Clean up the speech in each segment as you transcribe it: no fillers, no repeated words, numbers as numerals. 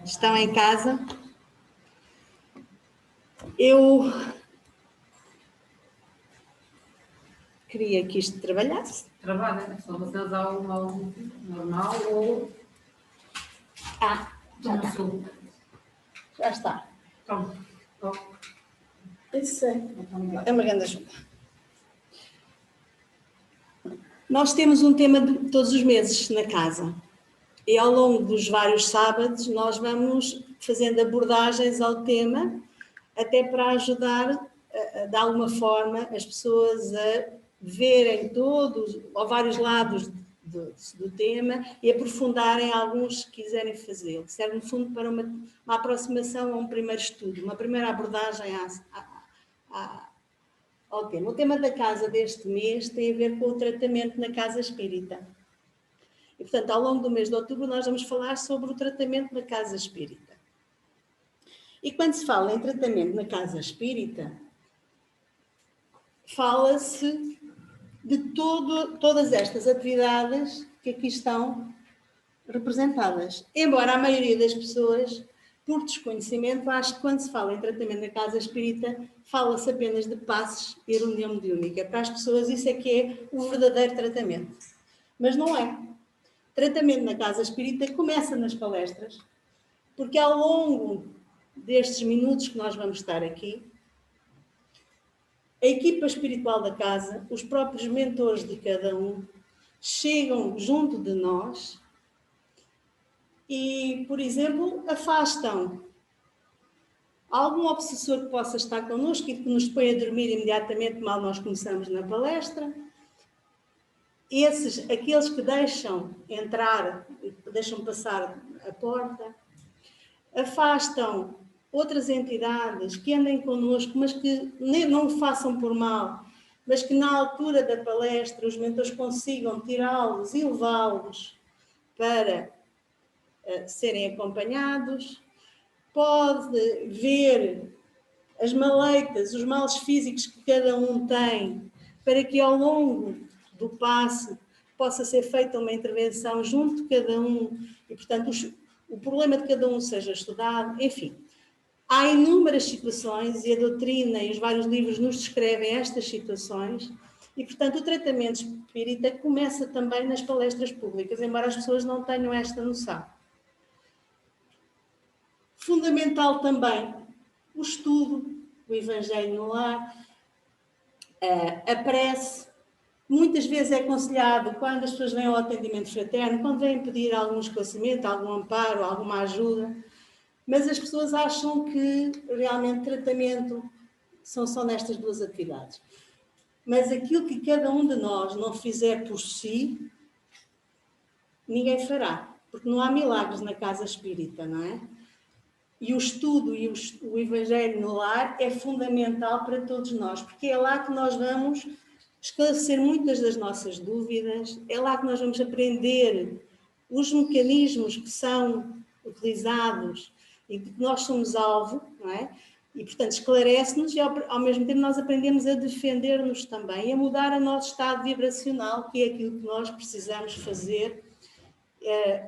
Estão em casa? Eu queria que isto trabalhasse. Trabalha, só vocês há um áudio normal ou... Já está. Já está. Toma. Isso é uma grande ajuda. Nós temos um tema de todos os meses na casa. E ao longo dos vários sábados nós vamos fazendo abordagens ao tema, até para ajudar, de alguma forma, as pessoas a verem todos, ou vários lados do tema e aprofundarem alguns que quiserem fazê-lo. Serve, no fundo, para uma aproximação a um primeiro estudo, uma primeira abordagem ao tema. O tema da casa deste mês tem a ver com o tratamento na casa espírita. E, portanto, ao longo do mês de outubro, nós vamos falar sobre o tratamento na casa espírita. E quando se fala em tratamento na casa espírita, fala-se de todas estas atividades que aqui estão representadas. Embora a maioria das pessoas, por desconhecimento, ache que quando se fala em tratamento na casa espírita, fala-se apenas de passes e reunião mediúnica. Para as pessoas isso é que é o verdadeiro tratamento. Mas não é. Tratamento na casa espírita começa nas palestras, porque ao longo destes minutos que nós vamos estar aqui, a equipa espiritual da casa, os próprios mentores de cada um, chegam junto de nós e, por exemplo, afastam algum obsessor que possa estar connosco e que nos põe a dormir imediatamente mal nós começamos na palestra. Aqueles que deixam entrar, deixam passar a porta, afastam outras entidades que andem connosco, mas que não o façam por mal, mas que na altura da palestra os mentores consigam tirá-los e levá-los para serem acompanhados. Pode ver as maleitas, os males físicos que cada um tem, para que ao longo do passe possa ser feita uma intervenção junto de cada um e, portanto, o problema de cada um seja estudado, enfim. Há inúmeras situações e a doutrina e os vários livros nos descrevem estas situações e, portanto, o tratamento espírita começa também nas palestras públicas, embora as pessoas não tenham esta noção. Fundamental também o estudo, o Evangelho no lar, a prece. Muitas vezes é aconselhado, quando as pessoas vêm ao atendimento fraterno, quando vêm pedir algum esclarecimento, algum amparo, alguma ajuda, mas as pessoas acham que realmente tratamento são só nestas duas atividades. Mas aquilo que cada um de nós não fizer por si, ninguém fará, porque não há milagres na casa espírita, não é? E o estudo e o Evangelho no lar é fundamental para todos nós, porque é lá que nós vamos esclarecer muitas das nossas dúvidas, é lá que nós vamos aprender os mecanismos que são utilizados e de que nós somos alvo, não é? E, portanto, esclarece-nos e, ao mesmo tempo, nós aprendemos a defender-nos também, a mudar o nosso estado vibracional, que é aquilo que nós precisamos fazer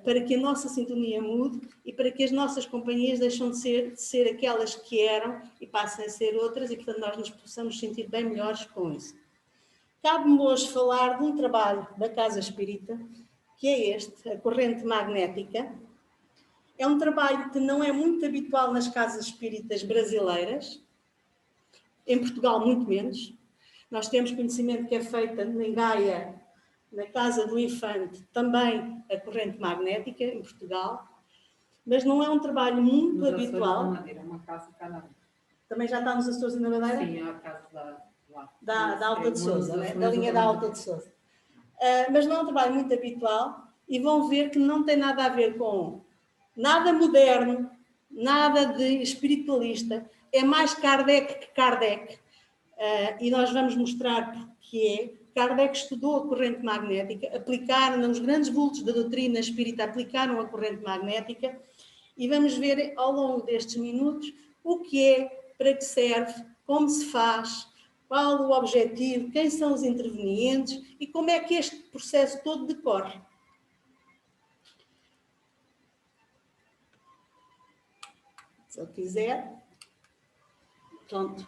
para que a nossa sintonia mude e para que as nossas companhias deixem de ser aquelas que eram e passem a ser outras e, portanto, nós nos possamos sentir bem melhores com isso. Cabe-me hoje falar de um trabalho da Casa Espírita, que é este, a corrente magnética. É um trabalho que não é muito habitual nas casas espíritas brasileiras, em Portugal muito menos. Nós temos conhecimento que é feita em Gaia, na Casa do Infante, também a corrente magnética, em Portugal, mas não é um trabalho muito habitual. Madeira, uma casa canal. Também já está nos Açores e na Madeira? Sim, é a casa da Alta de Sousa, né? Da linha da Alta de Sousa. Mas não é um trabalho muito habitual e vão ver que não tem nada a ver com nada moderno, nada de espiritualista, é mais Kardec que Kardec. E nós vamos mostrar porque é. Kardec estudou a corrente magnética, aplicaram os grandes vultos da doutrina espírita, aplicaram a corrente magnética e vamos ver ao longo destes minutos o que é, para que serve, como se faz, qual o objetivo, quem são os intervenientes e como é que este processo todo decorre. se ele quiser. Pronto,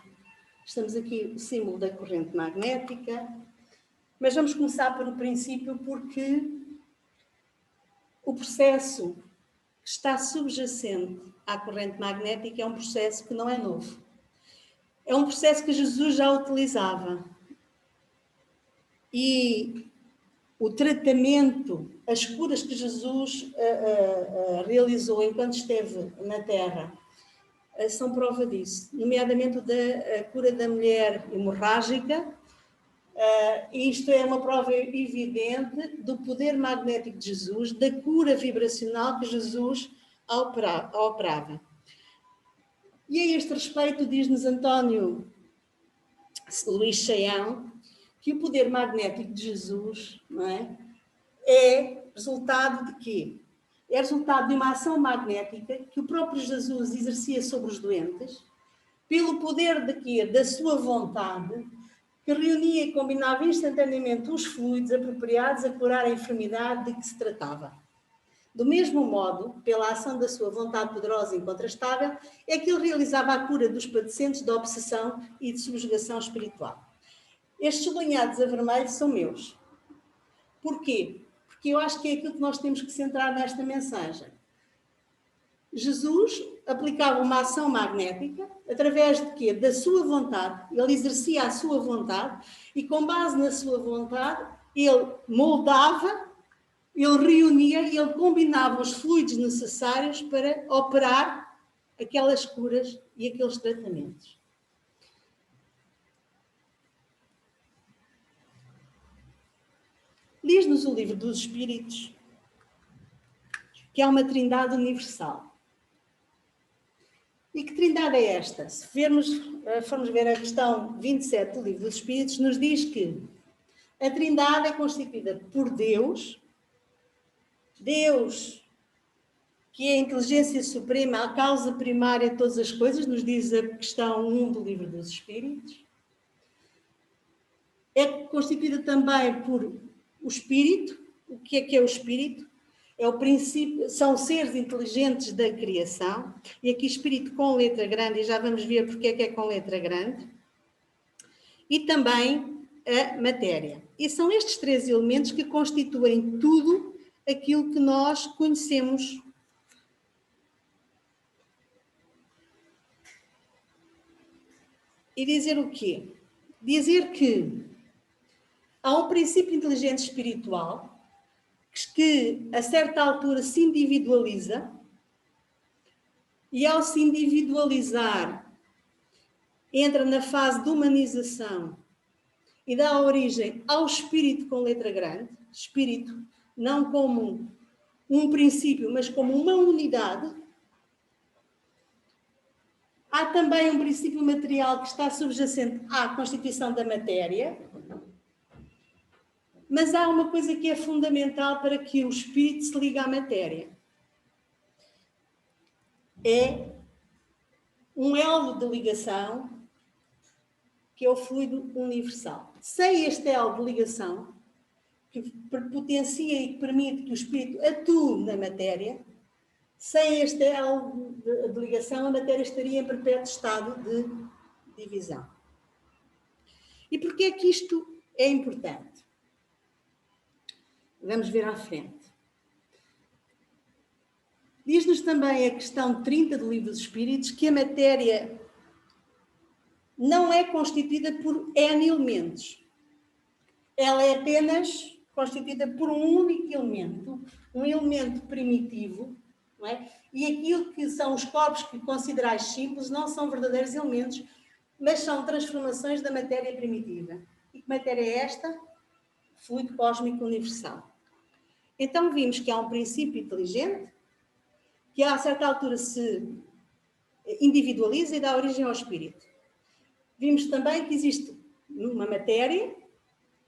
estamos aqui o símbolo da corrente magnética, mas vamos começar pelo princípio, porque o processo que está subjacente à corrente magnética é um processo que não é novo. É um processo que Jesus já utilizava. E o tratamento, as curas que Jesus realizou enquanto esteve na Terra, são prova disso. Nomeadamente a cura da mulher hemorrágica. Isto é uma prova evidente do poder magnético de Jesus, da cura vibracional que Jesus operava. E a este respeito diz-nos António Luís Chaião que o poder magnético de Jesus, não é resultado de quê? É resultado de uma ação magnética que o próprio Jesus exercia sobre os doentes, pelo poder de quê? Da sua vontade, que reunia e combinava instantaneamente os fluidos apropriados a curar a enfermidade de que se tratava. Do mesmo modo, pela ação da sua vontade poderosa e incontrastável, é que ele realizava a cura dos padecentes de obsessão e de subjugação espiritual. Estes sublinhados a vermelho são meus. Porquê? Porque eu acho que é aquilo que nós temos que centrar nesta mensagem. Jesus aplicava uma ação magnética, através de quê? Da sua vontade. Ele exercia a sua vontade e, com base na sua vontade, ele moldava, ele reunia e ele combinava os fluidos necessários para operar aquelas curas e aqueles tratamentos. Diz-nos o Livro dos Espíritos que há uma trindade universal. E que trindade é esta? Se formos ver a questão 27 do Livro dos Espíritos, nos diz que a trindade é constituída por Deus, que é a inteligência suprema, a causa primária de todas as coisas, nos diz a questão 1 do Livro dos Espíritos. É constituída também por o Espírito. O que é o Espírito? É o princípio, são seres inteligentes da criação, e aqui Espírito com letra grande, e já vamos ver porque é com letra grande, e também a matéria. E são estes três elementos que constituem tudo aquilo que nós conhecemos. E dizer o quê? Dizer que há um princípio inteligente espiritual que a certa altura se individualiza, e ao se individualizar entra na fase de humanização e dá origem ao espírito com letra grande, espírito não como um princípio, mas como uma unidade. Há também um princípio material que está subjacente à constituição da matéria, mas há uma coisa que é fundamental para que o espírito se ligue à matéria. É um elo de ligação, que é o fluido universal. Sem este elo de ligação, que potencia e que permite que o espírito atue na matéria, sem este elo de ligação, a matéria estaria em perpétuo estado de divisão. E porquê é que isto é importante? Vamos ver à frente. Diz-nos também a questão 30 do Livro dos Espíritos que a matéria não é constituída por N elementos. Ela é apenas constituída por um único elemento, um elemento primitivo, não é? E aquilo que são os corpos que considerais simples não são verdadeiros elementos, mas são transformações da matéria primitiva. E que matéria é esta? Fluido cósmico universal. Então vimos que há um princípio inteligente que a certa altura se individualiza e dá origem ao espírito. Vimos também que existe uma matéria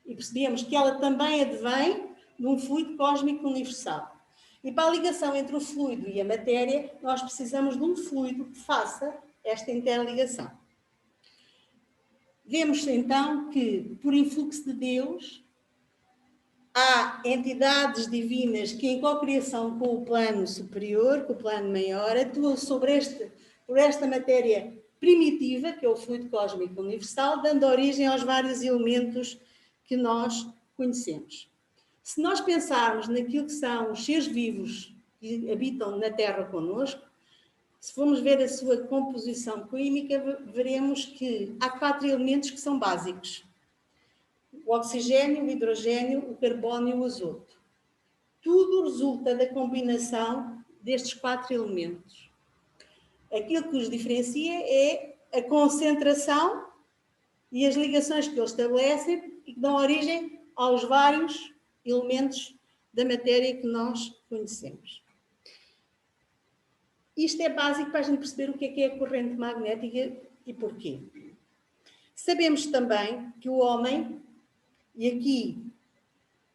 e percebemos que ela também advém de um fluido cósmico universal. E para a ligação entre o fluido e a matéria, nós precisamos de um fluido que faça esta interligação. Vemos então que, por influxo de Deus, há entidades divinas que, em cocriação com o plano superior, com o plano maior, atuam sobre este por esta matéria primitiva, que é o fluido cósmico universal, dando origem aos vários elementos que nós conhecemos. Se nós pensarmos naquilo que são os seres vivos que habitam na Terra connosco, se formos ver a sua composição química, veremos que há 4 elementos que são básicos: o oxigênio, o hidrogênio, o carbono e o azoto. Tudo resulta da combinação destes 4 elementos. Aquilo que os diferencia é a concentração e as ligações que eles estabelecem e que dão origem aos vários elementos da matéria que nós conhecemos. Isto é básico para a gente perceber o que é a corrente magnética e porquê. Sabemos também que o homem, e aqui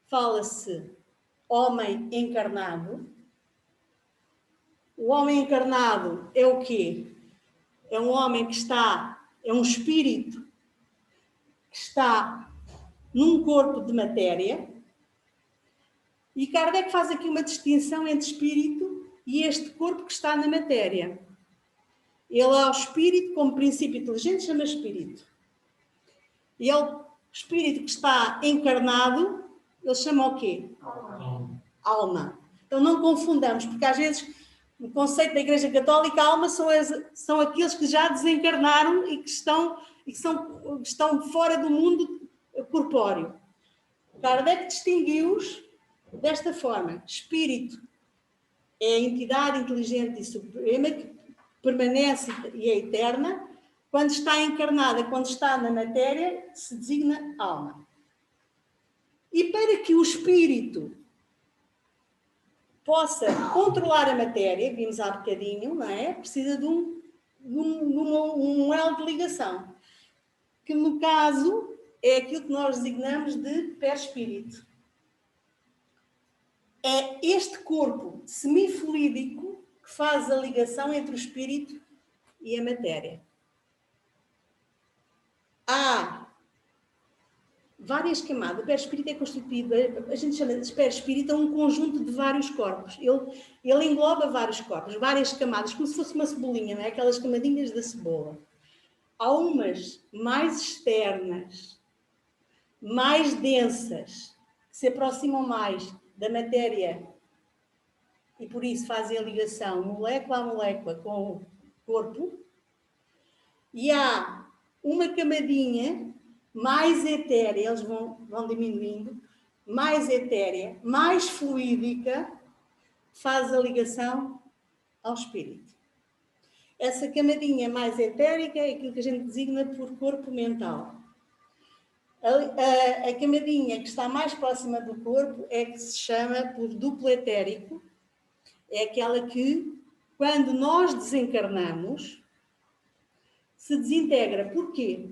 fala-se homem encarnado. O homem encarnado é o quê? É um homem que é um espírito que está num corpo de matéria. E Kardec faz aqui uma distinção entre espírito e este corpo que está na matéria. Ele ao espírito, como princípio inteligente, chama espírito. E o espírito que está encarnado, ele chama o quê? Alma. Então não confundamos, porque às vezes no conceito da Igreja Católica, a alma são aqueles que já desencarnaram e que estão fora do mundo corpóreo. Kardec distinguiu-os desta forma: espírito é a entidade inteligente e suprema que permanece e é eterna. Quando está encarnada, quando está na matéria, se designa alma. E para que o espírito possa controlar a matéria, vimos há bocadinho, não é? Precisa de um elo de ligação, que no caso é aquilo que nós designamos de perispírito. É este corpo semifluídico que faz a ligação entre o espírito e a matéria. Há várias camadas. O perispírito é constituído, a gente chama de perispírito, é um conjunto de vários corpos. Ele engloba vários corpos, várias camadas, como se fosse uma cebolinha, não é? Aquelas camadinhas da cebola. Há umas mais externas, mais densas, que se aproximam mais da matéria e por isso fazem a ligação molécula a molécula com o corpo. E há uma camadinha mais etérea, eles vão diminuindo, mais etérea, mais fluídica, faz a ligação ao espírito. Essa camadinha mais etérica é aquilo que a gente designa por corpo mental. A camadinha que está mais próxima do corpo é que se chama por duplo etérico. É aquela que, quando nós desencarnamos, se desintegra. Porquê?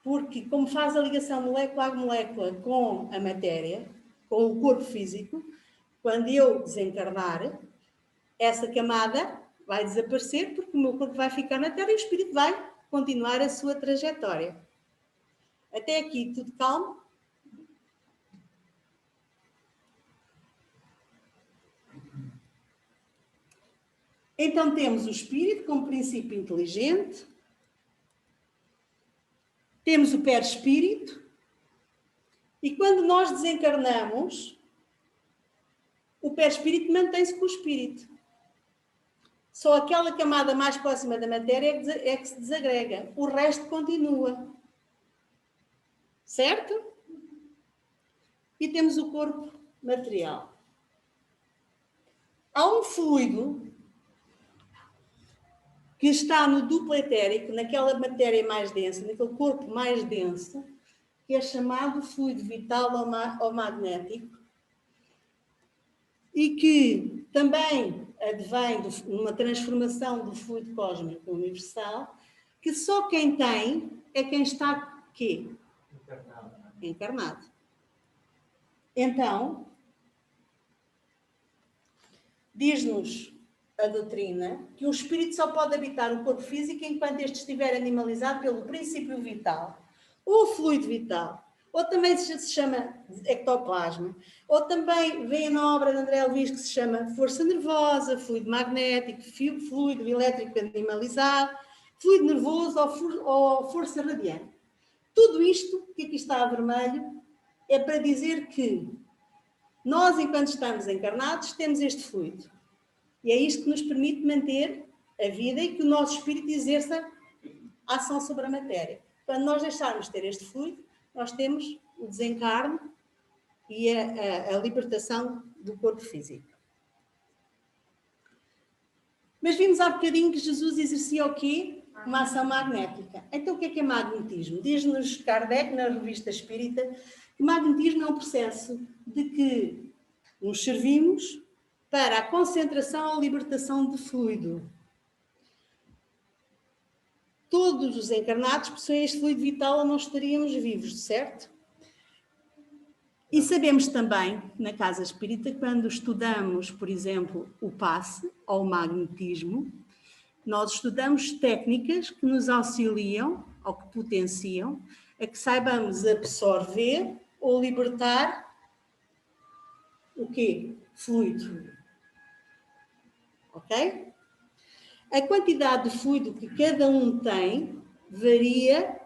Porque, como faz a ligação molécula a molécula com a matéria, com o corpo físico, quando eu desencarnar, essa camada vai desaparecer porque o meu corpo vai ficar na Terra e o espírito vai continuar a sua trajetória. Até aqui, tudo calmo? Então, temos o espírito como princípio inteligente, temos o perispírito, e quando nós desencarnamos, o perispírito mantém-se com o espírito. Só aquela camada mais próxima da matéria é que se desagrega. O resto continua. Certo? E temos o corpo material. Há um fluido que está no duplo etérico, naquela matéria mais densa, naquele corpo mais denso, que é chamado fluido vital ou magnético, e que também advém de uma transformação do fluido cósmico universal, que só quem tem é quem está quê? Encarnado. Então, diz-nos a doutrina que o espírito só pode habitar o corpo físico enquanto este estiver animalizado pelo princípio vital, ou fluido vital, ou também se chama ectoplasma, ou também vem na obra de André Luiz que se chama força nervosa, fluido magnético, fluido elétrico animalizado, fluido nervoso ou força radiante. Tudo isto, que aqui está a vermelho, é para dizer que nós, enquanto estamos encarnados, temos este fluido. E é isto que nos permite manter a vida e que o nosso espírito exerça ação sobre a matéria. Quando nós deixarmos de ter este fluido, nós temos o desencarne e a libertação do corpo físico. Mas vimos há bocadinho que Jesus exercia o quê? Uma ação magnética. Então o que é magnetismo? Diz-nos Kardec, na Revista Espírita, que magnetismo é um processo de que nos servimos para a concentração ou libertação de fluido. Todos os encarnados possuem este fluido vital ou não estaríamos vivos, certo? E sabemos também, na Casa Espírita, quando estudamos, por exemplo, o passe ou o magnetismo, nós estudamos técnicas que nos auxiliam ou que potenciam a que saibamos absorver ou libertar o quê? Fluido. Ok? A quantidade de fluido que cada um tem varia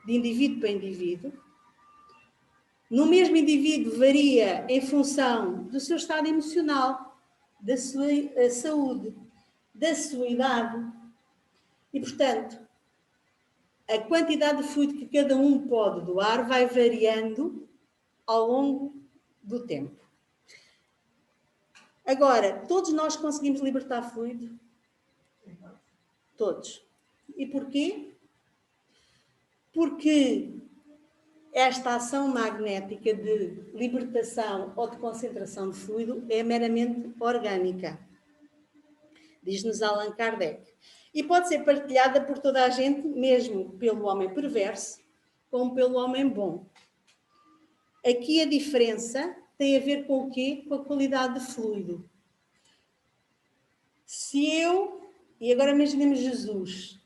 de indivíduo para indivíduo. No mesmo indivíduo varia em função do seu estado emocional, da sua saúde, da sua idade. E, portanto, a quantidade de fluido que cada um pode doar vai variando ao longo do tempo. Agora, todos nós conseguimos libertar fluido? Todos. E porquê? Porque esta ação magnética de libertação ou de concentração de fluido é meramente orgânica, diz-nos Allan Kardec. E pode ser partilhada por toda a gente, mesmo pelo homem perverso, como pelo homem bom. Aqui a diferença tem a ver com o quê? Com a qualidade de fluido. Se eu, e agora imaginemos Jesus,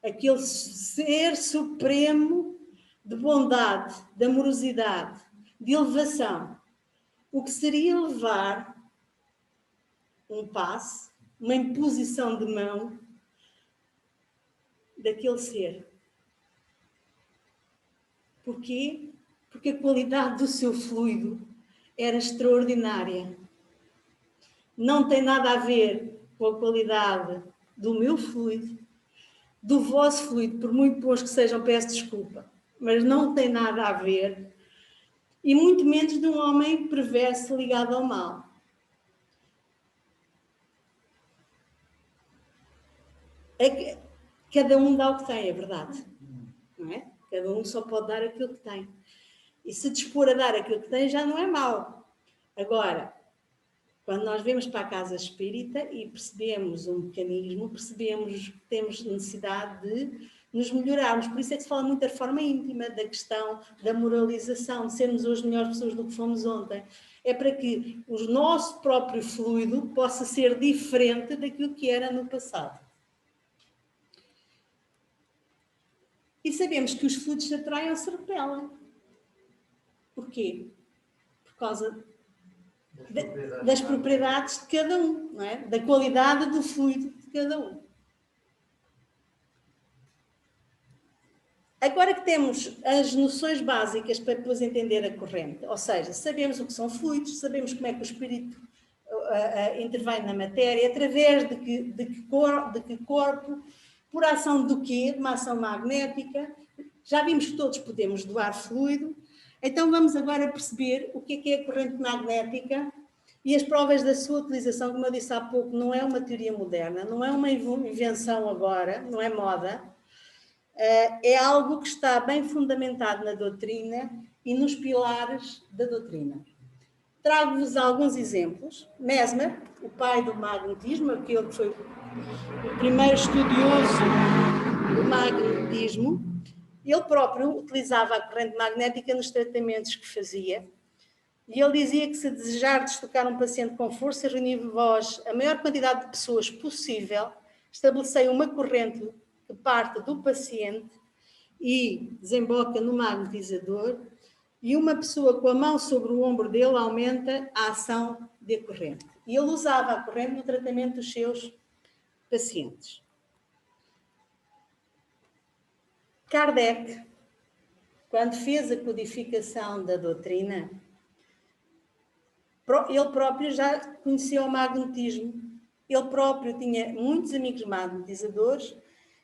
aquele ser supremo de bondade, de amorosidade, de elevação, o que seria levar um passe, uma imposição de mão daquele ser. Porquê? Porque a qualidade do seu fluido era extraordinária. Não tem nada a ver com a qualidade do meu fluido, do vosso fluido, por muito bons que sejam, peço desculpa, mas não tem nada a ver, e muito menos de um homem perverso ligado ao mal. Cada um dá o que tem, é verdade. Não é? Cada um só pode dar aquilo que tem. E se dispor a dar aquilo que tem, já não é mau. Agora, quando nós vemos para a casa espírita e percebemos um mecanismo, percebemos que temos necessidade de nos melhorarmos. Por isso é que se fala muito da forma íntima, da questão da moralização, de sermos hoje melhores pessoas do que fomos ontem. É para que o nosso próprio fluido possa ser diferente daquilo que era no passado. E sabemos que os fluidos se atraem ou se repelam. Porquê? Por causa das propriedades de cada um, não é? Da qualidade do fluido de cada um. Agora que temos as noções básicas para depois entender a corrente, ou seja, sabemos o que são fluidos, sabemos como é que o espírito intervém na matéria, através de que corpo, por ação do quê? De uma ação magnética. Já vimos que todos podemos doar fluido. Então vamos agora perceber o que é a corrente magnética e as provas da sua utilização, como eu disse há pouco, não é uma teoria moderna, não é uma invenção agora, não é moda, é algo que está bem fundamentado na doutrina e nos pilares da doutrina. Trago-vos alguns exemplos. Mesmer, o pai do magnetismo, aquele que foi o primeiro estudioso do magnetismo, ele próprio utilizava a corrente magnética nos tratamentos que fazia. E ele dizia que se desejardes tocar um paciente com força, reunir vós a maior quantidade de pessoas possível, estabelecei uma corrente que parte do paciente e desemboca no magnetizador, e uma pessoa com a mão sobre o ombro dele aumenta a ação da corrente. E ele usava a corrente no tratamento dos seus pacientes. Kardec, quando fez a codificação da doutrina, ele próprio já conheceu o magnetismo. Ele próprio tinha muitos amigos magnetizadores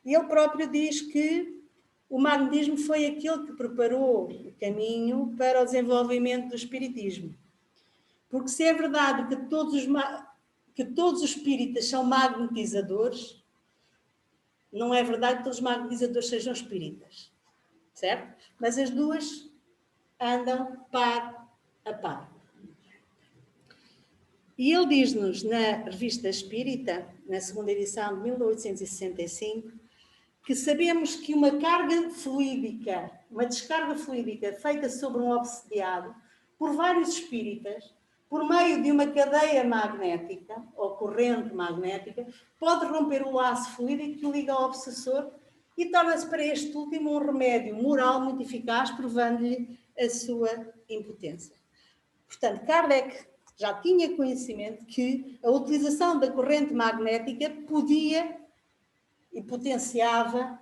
e ele próprio diz que o magnetismo foi aquele que preparou o caminho para o desenvolvimento do espiritismo. Porque se é verdade que todos os espíritas são magnetizadores, não é verdade que todos os magnetizadores sejam espíritas, certo? Mas as duas andam par a par. E ele diz-nos na Revista Espírita, na segunda edição de 1865, que sabemos que uma descarga fluídica feita sobre um obsidiado por vários espíritas, por meio de uma cadeia magnética, ou corrente magnética, pode romper o laço fluídico que liga ao obsessor e torna-se para este último um remédio moral muito eficaz, provando-lhe a sua impotência. Portanto, Kardec já tinha conhecimento que a utilização da corrente magnética podia e potenciava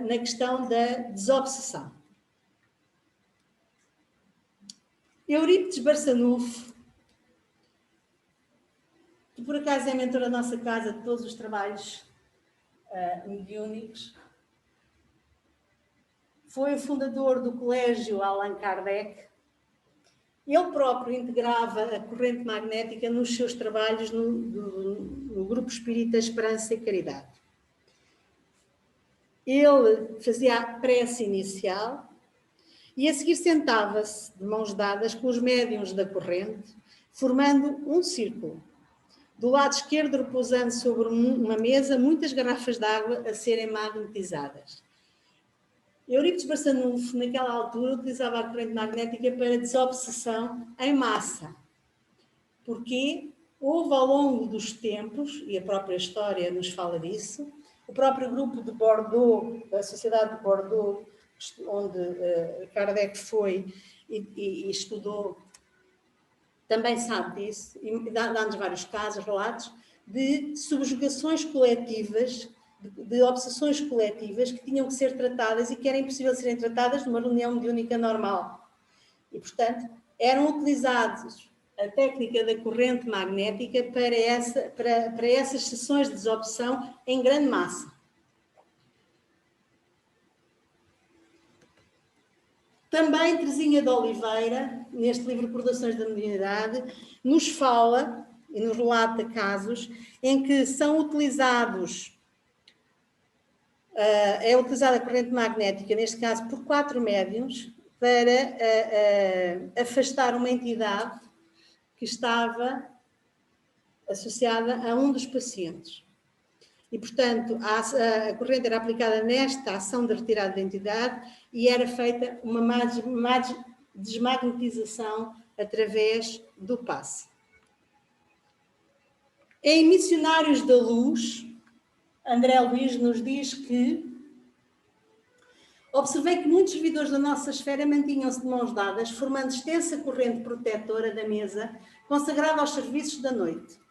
na questão da desobsessão. Eurípides Barçanufo, que por acaso é mentor da nossa casa de todos os trabalhos mediúnicos, foi o fundador do Colégio Allan Kardec. Ele próprio integrava a corrente magnética nos seus trabalhos no Grupo Espírita Esperança e Caridade. Ele fazia a prece inicial e a seguir sentava-se de mãos dadas com os médiuns da corrente, formando um círculo. Do lado esquerdo, repousando sobre uma mesa, muitas garrafas de água a serem magnetizadas. Eurípides Barçanufo, naquela altura, utilizava a corrente magnética para desobsessão em massa. Porque houve ao longo dos tempos, e a própria história nos fala disso, o próprio grupo de Bordeaux, a Sociedade de Bordeaux, onde Kardec foi e estudou, também sabe disso, e dá-nos vários casos, relatos, de subjugações coletivas, de obsessões coletivas que tinham que ser tratadas e que era impossível serem tratadas numa reunião mediúnica normal. E, portanto, eram utilizados a técnica da corrente magnética para essas sessões de desobsessão em grande massa. Também Teresinha de Oliveira, neste livro Recordações da Mediunidade, nos fala e nos relata casos em que são utilizados, é utilizada a corrente magnética, neste caso por 4 médiuns, para afastar uma entidade que estava associada a um dos pacientes. E, portanto, a corrente era aplicada nesta ação de retirada da entidade e era feita uma desmagnetização através do passe. Em Missionários da Luz, André Luiz nos diz que observei que muitos servidores da nossa esfera mantinham-se de mãos dadas, formando extensa corrente protetora da mesa, consagrada aos serviços da noite.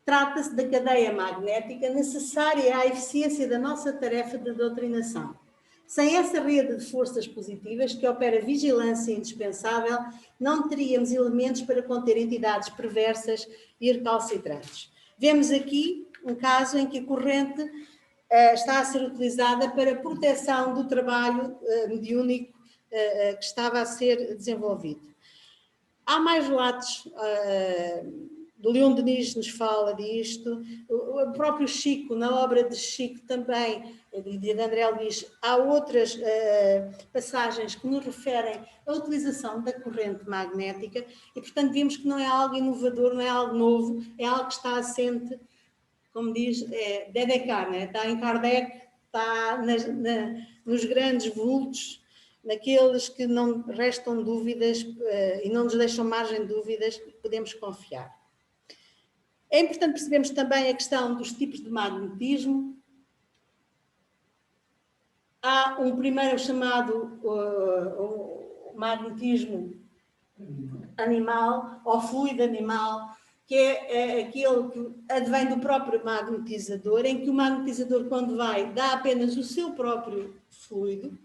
Trata-se da cadeia magnética necessária à eficiência da nossa tarefa de doutrinação. Sem essa rede de forças positivas que opera vigilância indispensável, não teríamos elementos para conter entidades perversas e recalcitrantes. Vemos aqui um caso em que a corrente está a ser utilizada para a proteção do trabalho mediúnico que estava a ser desenvolvido. Há mais relatos, do Leon Denis nos fala disto, o próprio Chico, na obra de Chico também, de André Luiz, há outras passagens que nos referem à utilização da corrente magnética e, portanto, vemos que não é algo inovador, não é algo novo, é algo que está assente, como diz, Dedecar, né? Está em Kardec, está nos grandes vultos, naqueles que não restam dúvidas e não nos deixam margem de dúvidas, podemos confiar. É importante percebermos também a questão dos tipos de magnetismo. Há um primeiro chamado magnetismo animal, ou fluido animal, que é aquele que advém do próprio magnetizador, em que o magnetizador, quando vai, dá apenas o seu próprio fluido,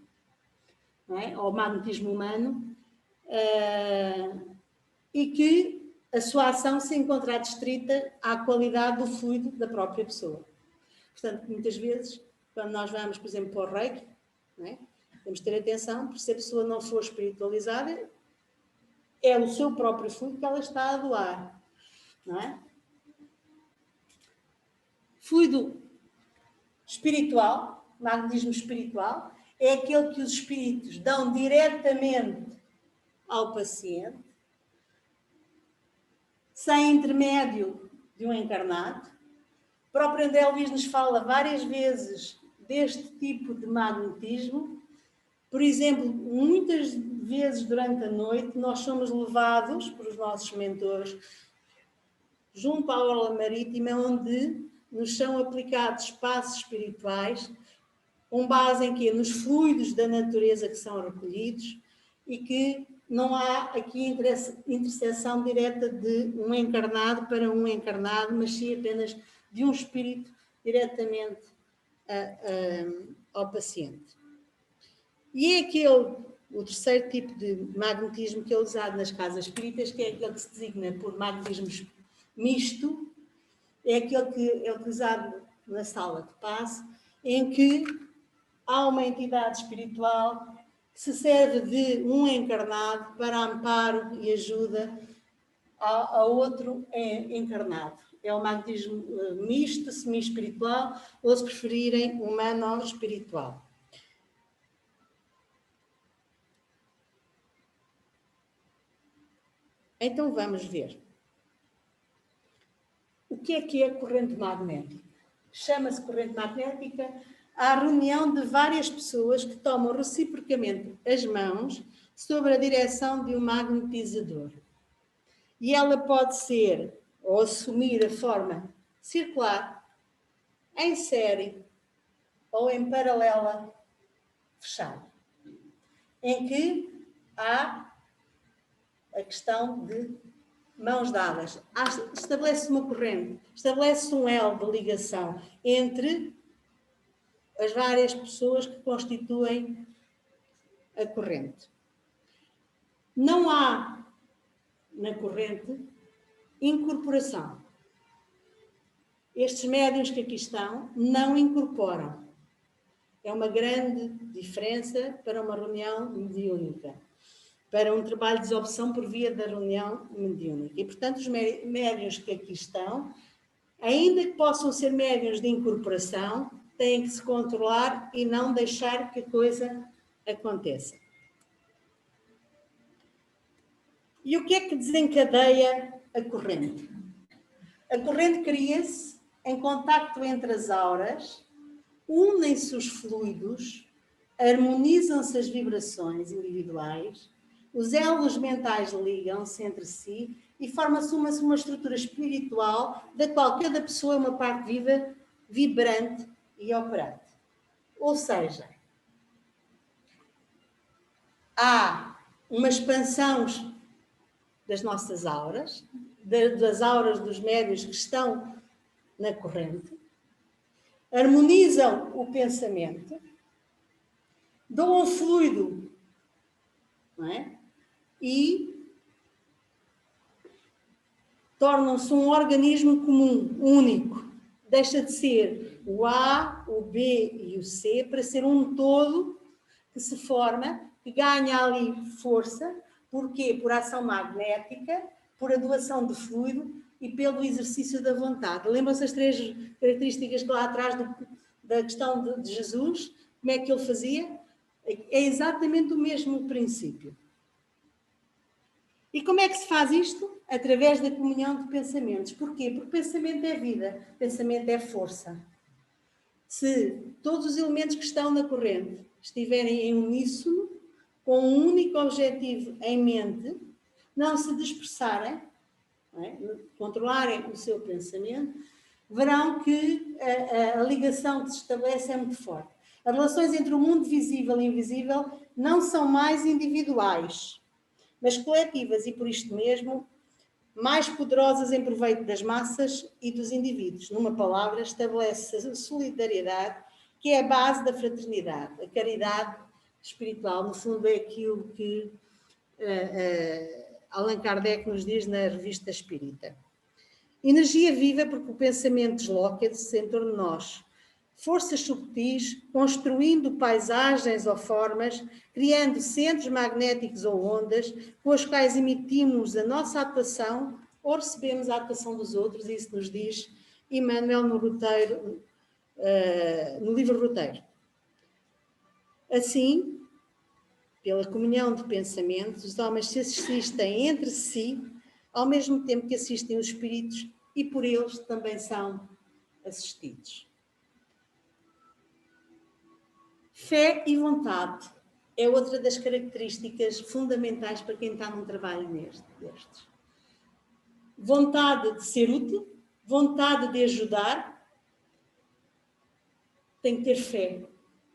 não é? Ou magnetismo humano, e que a sua ação se encontra adstrita à qualidade do fluido da própria pessoa. Portanto, muitas vezes, quando nós vamos, por exemplo, para o Reiki, não é? Temos que ter atenção, porque se a pessoa não for espiritualizada, é o seu próprio fluido que ela está a doar, não é? Fluido espiritual, magnetismo espiritual, é aquele que os espíritos dão diretamente ao paciente, sem intermédio de um encarnado. O próprio André Luís nos fala várias vezes deste tipo de magnetismo. Por exemplo, muitas vezes durante a noite nós somos levados por os nossos mentores junto à orla marítima, onde nos são aplicados passos espirituais, com base em quê? Nos fluidos da natureza que são recolhidos, e que não há aqui interseção direta de um encarnado para um encarnado, mas sim apenas de um espírito diretamente ao paciente. E é o terceiro tipo de magnetismo que é usado nas casas espíritas, que é aquele que se designa por magnetismo misto, é aquele que é utilizado na sala de passe, em que há uma entidade espiritual que se serve de um encarnado para amparo e ajuda a outro encarnado. É o magnetismo misto, semi-espiritual, ou, se preferirem, humano-espiritual. Então vamos ver. O que é corrente magnética? Chama-se corrente magnética à reunião de várias pessoas que tomam reciprocamente as mãos sobre a direção de um magnetizador. E ela pode ser, ou assumir a forma circular, em série ou em paralela fechada, em que há a questão de mãos dadas. Estabelece-se uma corrente, estabelece-se um elo de ligação entre as várias pessoas que constituem a corrente. Não há na corrente incorporação. Estes médiuns que aqui estão não incorporam. É uma grande diferença para uma reunião mediúnica, para um trabalho de desobsessão por via da reunião mediúnica. E, portanto, os médiuns que aqui estão, ainda que possam ser médiuns de incorporação, têm que se controlar e não deixar que a coisa aconteça. E o que é que desencadeia a corrente? A corrente cria-se em contacto entre as auras, unem-se os fluidos, harmonizam-se as vibrações individuais, os elos mentais ligam-se entre si e forma-se uma estrutura espiritual da qual cada pessoa é uma parte viva, vibrante e operante. Ou seja, há uma expansão das nossas auras, das auras dos médiuns que estão na corrente, harmonizam o pensamento, doam fluido, não é? E tornam-se um organismo comum, único. Deixa de ser o A, o B e o C para ser um todo que se forma, que ganha ali força. Porquê? Por ação magnética, por a doação de fluido e pelo exercício da vontade. Lembram-se as três características que lá atrás da questão de Jesus? Como é que ele fazia? É exatamente o mesmo princípio. E como é que se faz isto? Através da comunhão de pensamentos. Porquê? Porque pensamento é vida, pensamento é força. Se todos os elementos que estão na corrente estiverem em uníssono, com um único objetivo em mente, não se dispersarem, não é? Controlarem o seu pensamento, verão que a ligação que se estabelece é muito forte. As relações entre o mundo visível e invisível não são mais individuais, mas coletivas e, por isto mesmo, mais poderosas em proveito das massas e dos indivíduos. Numa palavra, estabelece a solidariedade, que é a base da fraternidade. A caridade espiritual, no fundo, é aquilo que Allan Kardec nos diz na Revista Espírita. Energia viva porque o pensamento desloca-se em torno de nós. Forças subtis, construindo paisagens ou formas, criando centros magnéticos ou ondas, com as quais emitimos a nossa atuação ou recebemos a atuação dos outros, isso nos diz Emmanuel no livro Roteiro. Assim, pela comunhão de pensamentos, os homens se assistem entre si, ao mesmo tempo que assistem os espíritos, e por eles também são assistidos. Fé e vontade é outra das características fundamentais para quem está num trabalho destes. Vontade de ser útil, vontade de ajudar, tem que ter fé,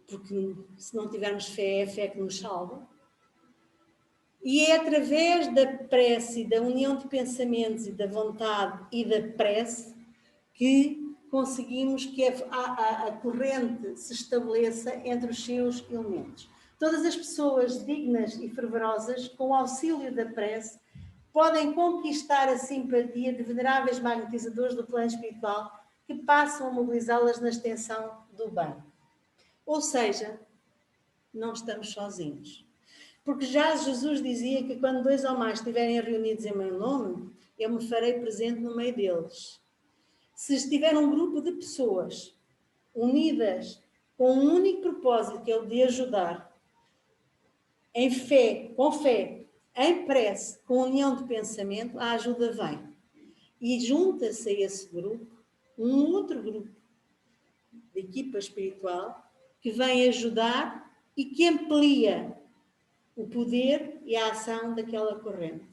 porque se não tivermos fé, é a fé que nos salva. E é através da prece, da união de pensamentos e da vontade e da prece que conseguimos que a corrente se estabeleça entre os seus elementos. Todas as pessoas dignas e fervorosas, com o auxílio da prece, podem conquistar a simpatia de veneráveis magnetizadores do plano espiritual que passam a mobilizá-las na extensão do bem. Ou seja, não estamos sozinhos. Porque já Jesus dizia que quando 2 ou mais estiverem reunidos em meu nome, eu me farei presente no meio deles. Se estiver um grupo de pessoas unidas com um único propósito, que é o de ajudar, em fé, com fé, em prece, com união de pensamento, a ajuda vem. E junta-se a esse grupo um outro grupo de equipa espiritual que vem ajudar e que amplia o poder e a ação daquela corrente.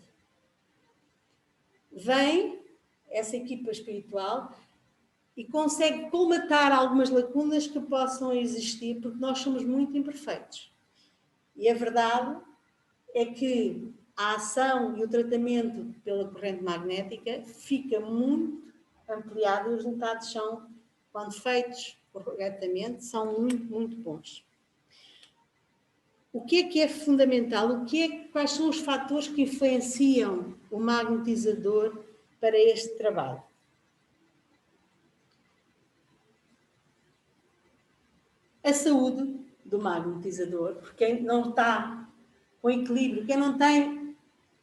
Vem essa equipa espiritual e consegue colmatar algumas lacunas que possam existir, porque nós somos muito imperfeitos. E a verdade é que a ação e o tratamento pela corrente magnética fica muito ampliado e os resultados são, quando feitos corretamente, são muito, muito bons. O que é fundamental? Quais são os fatores que influenciam o magnetizador para este trabalho? A saúde do magnetizador, porque quem não está com equilíbrio, quem não tem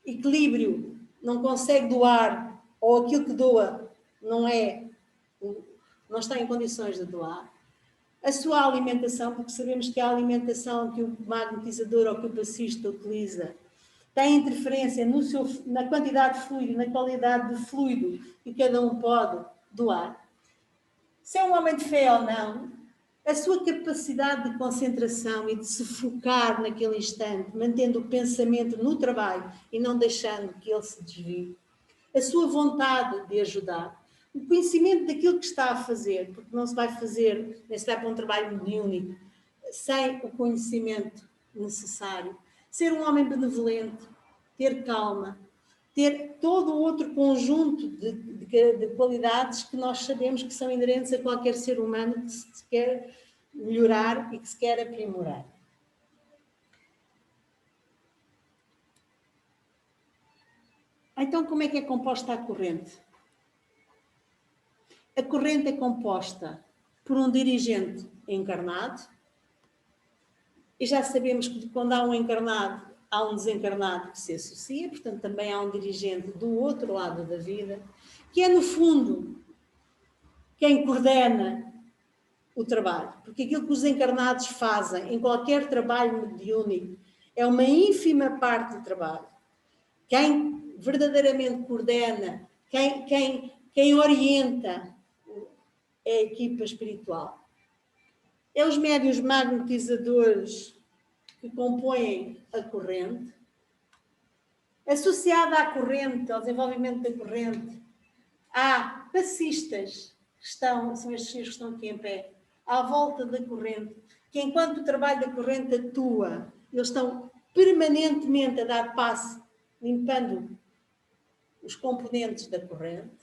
equilíbrio, não consegue doar, ou aquilo que doa não está em condições de doar. A sua alimentação, porque sabemos que a alimentação que o magnetizador ou que o passista utiliza tem interferência na quantidade de fluido, na qualidade de fluido que cada um pode doar. Se é um homem de fé ou não, a sua capacidade de concentração e de se focar naquele instante, mantendo o pensamento no trabalho e não deixando que ele se desvie, a sua vontade de ajudar, o conhecimento daquilo que está a fazer, porque não se vai fazer, nem se vai para um trabalho mediúnico, sem o conhecimento necessário. Ser um homem benevolente, ter calma, ter todo o outro conjunto de qualidades que nós sabemos que são inerentes a qualquer ser humano que se quer melhorar e que se quer aprimorar. Então, como é que é composta a corrente? A corrente é composta por um dirigente encarnado, e já sabemos que quando há um encarnado, há um desencarnado que se associa, portanto também há um dirigente do outro lado da vida, que é no fundo quem coordena o trabalho, porque aquilo que os encarnados fazem em qualquer trabalho mediúnico é uma ínfima parte do trabalho. Quem verdadeiramente coordena, quem orienta é a equipa espiritual. É os médiuns magnetizadores que compõem a corrente. Associada à corrente, ao desenvolvimento da corrente, há passistas, são estes que estão aqui em pé, à volta da corrente, que enquanto o trabalho da corrente atua, eles estão permanentemente a dar passe, limpando os componentes da corrente.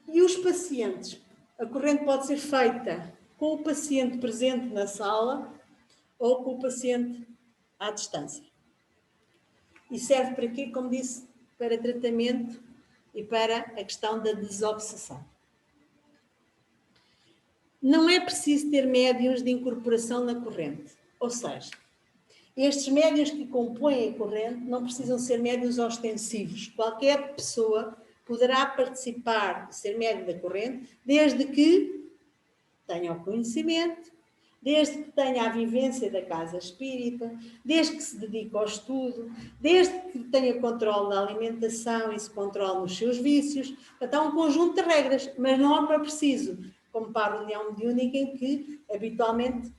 E os pacientes, a corrente pode ser feita com o paciente presente na sala ou com o paciente à distância. E serve para quê? Como disse, para tratamento e para a questão da desobsessão. Não é preciso ter médiuns de incorporação na corrente. Ou seja, estes médiuns que compõem a corrente não precisam ser médiuns ostensivos. Qualquer pessoa poderá participar, ser médium da corrente, desde que tenha o conhecimento, desde que tenha a vivência da casa espírita, desde que se dedique ao estudo, desde que tenha controle da alimentação e se controle nos seus vícios. Portanto, há um conjunto de regras, mas não é preciso, como para a reunião mediúnica, em que, habitualmente,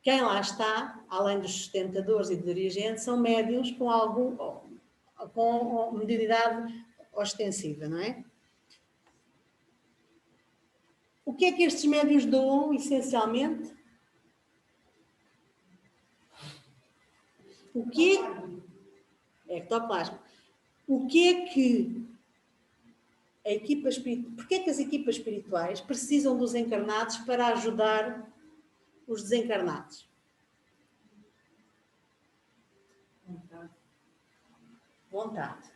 quem lá está, além dos sustentadores e dirigentes, são médiuns com mediunidade ostensiva, não é? O que é que estes médiuns doam, essencialmente? O que é ectoplasma? O que é que a equipa espiritual... Porquê é que as equipas espirituais precisam dos encarnados para ajudar os desencarnados? Vontade.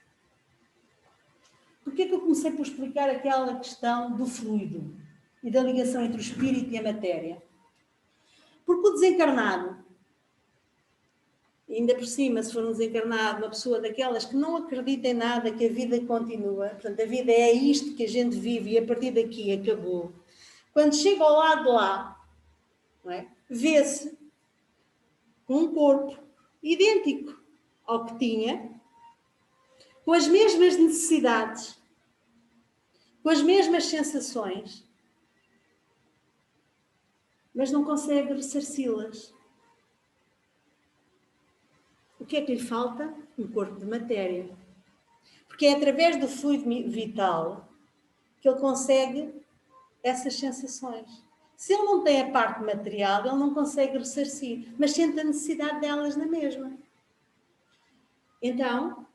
Porquê é que eu comecei por explicar aquela questão do fluido e da ligação entre o espírito e a matéria? Porque o desencarnado, ainda por cima, se for um desencarnado, uma pessoa daquelas que não acredita em nada, que a vida continua, portanto, a vida é isto que a gente vive e a partir daqui acabou. Quando chega ao lado de lá, não é? Vê-se com um corpo idêntico ao que tinha, com as mesmas necessidades, com as mesmas sensações, mas não consegue ressarci-las. O que é que lhe falta? Um corpo de matéria. Porque é através do fluido vital que ele consegue essas sensações. Se ele não tem a parte material, ele não consegue ressarcir, mas sente a necessidade delas na mesma. Então,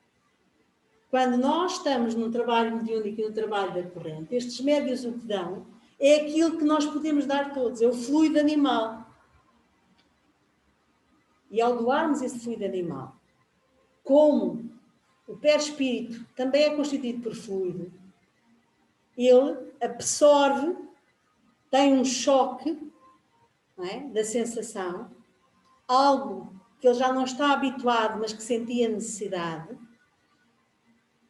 quando nós estamos num trabalho mediúnico e no trabalho da corrente, estes médios o que dão é aquilo que nós podemos dar todos, é o fluido animal. E ao doarmos esse fluido animal, como o perispírito também é constituído por fluido, ele absorve, tem um choque, não é, da sensação, algo que ele já não está habituado, mas que sentia necessidade.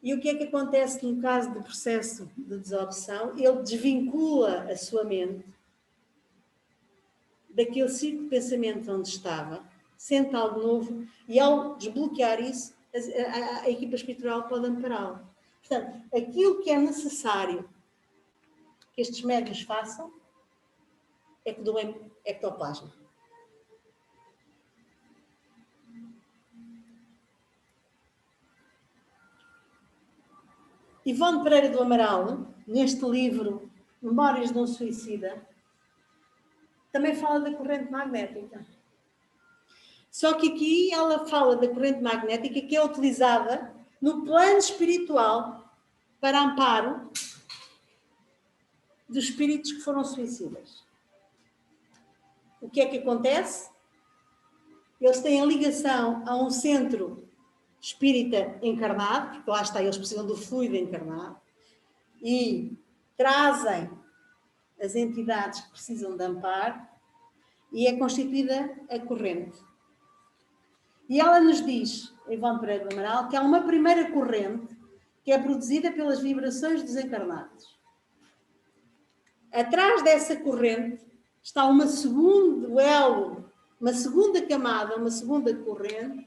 E o que é que acontece no caso do processo de desobsessão? Ele desvincula a sua mente daquele ciclo de pensamento onde estava, sente algo novo e ao desbloquear isso, a equipa espiritual pode ampará-lo. Portanto, aquilo que é necessário que estes médiuns façam é que doem ectoplasma. Ivone Pereira do Amaral, neste livro Memórias de um Suicida, também fala da corrente magnética. Só que aqui ela fala da corrente magnética que é utilizada no plano espiritual para amparo dos espíritos que foram suicidas. O que é que acontece? Eles têm a ligação a um centro espírita encarnado, porque lá está, eles precisam do fluido encarnado, e trazem as entidades que precisam de amparo, e é constituída a corrente. E ela nos diz, Ivone Pereira do Amaral, que há uma primeira corrente que é produzida pelas vibrações dos encarnados. Atrás dessa corrente está uma segundo elo, uma segunda camada, uma segunda corrente,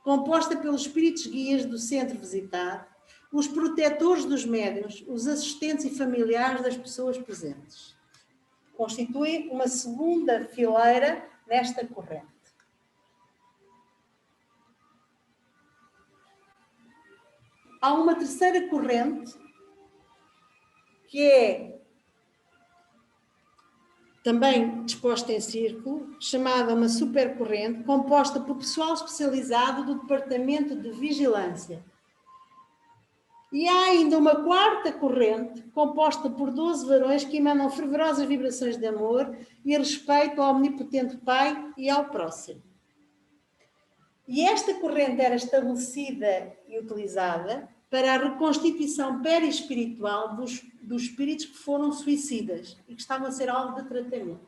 composta pelos espíritos guias do centro visitado, os protetores dos médiuns, os assistentes e familiares das pessoas presentes. Constitui uma segunda fileira nesta corrente. Há uma terceira corrente que é também disposta em círculo, chamada uma supercorrente, composta por pessoal especializado do Departamento de Vigilância. E há ainda uma quarta corrente, composta por 12 varões que emanam fervorosas vibrações de amor e respeito ao omnipotente Pai e ao próximo. E esta corrente era estabelecida e utilizada para a reconstituição perispiritual dos espíritos que foram suicidas e que estavam a ser alvo de tratamento.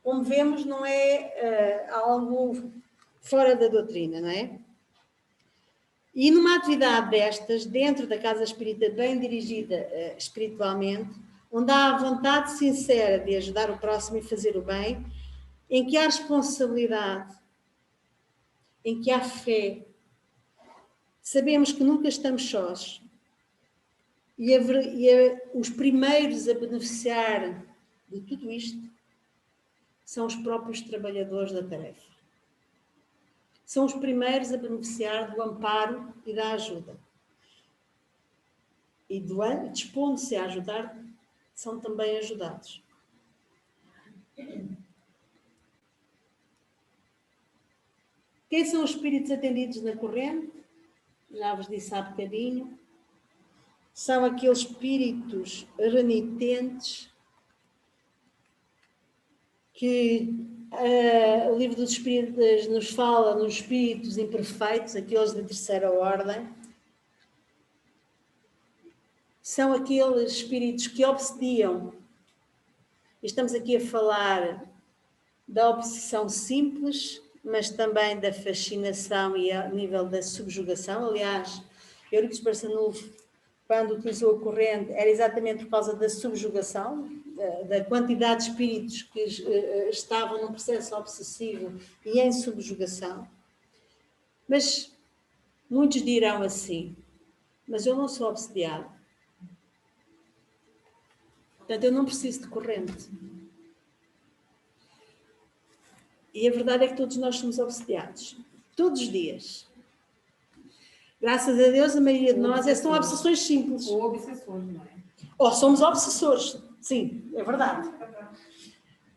Como vemos, não é algo fora da doutrina, não é? E numa atividade destas, dentro da casa espírita bem dirigida espiritualmente, onde há a vontade sincera de ajudar o próximo e fazer o bem, em que há responsabilidade, em que há fé, sabemos que nunca estamos sós. E os primeiros a beneficiar de tudo isto são os próprios trabalhadores da tarefa. São os primeiros a beneficiar do amparo e da ajuda. E dispondo-se a ajudar, são também ajudados. Quem são os espíritos atendidos na corrente? Já vos disse há bocadinho. São aqueles espíritos renitentes que o livro dos Espíritos nos fala nos espíritos imperfeitos, aqueles de terceira ordem. São aqueles espíritos que obsediam. Estamos aqui a falar da obsessão simples, mas também da fascinação e a nível da subjugação. Aliás, Euripides Barçanufo, quando utilizou a corrente, era exatamente por causa da subjugação, da quantidade de espíritos que estavam num processo obsessivo e em subjugação. Mas muitos dirão assim, mas eu não sou obsediado. Portanto, eu não preciso de corrente. E a verdade é que todos nós somos obsediados. Todos os dias. Graças a Deus, a maioria de nós são obsessões simples. Ou obsessores, não é? Ou somos obsessores. Sim, é verdade.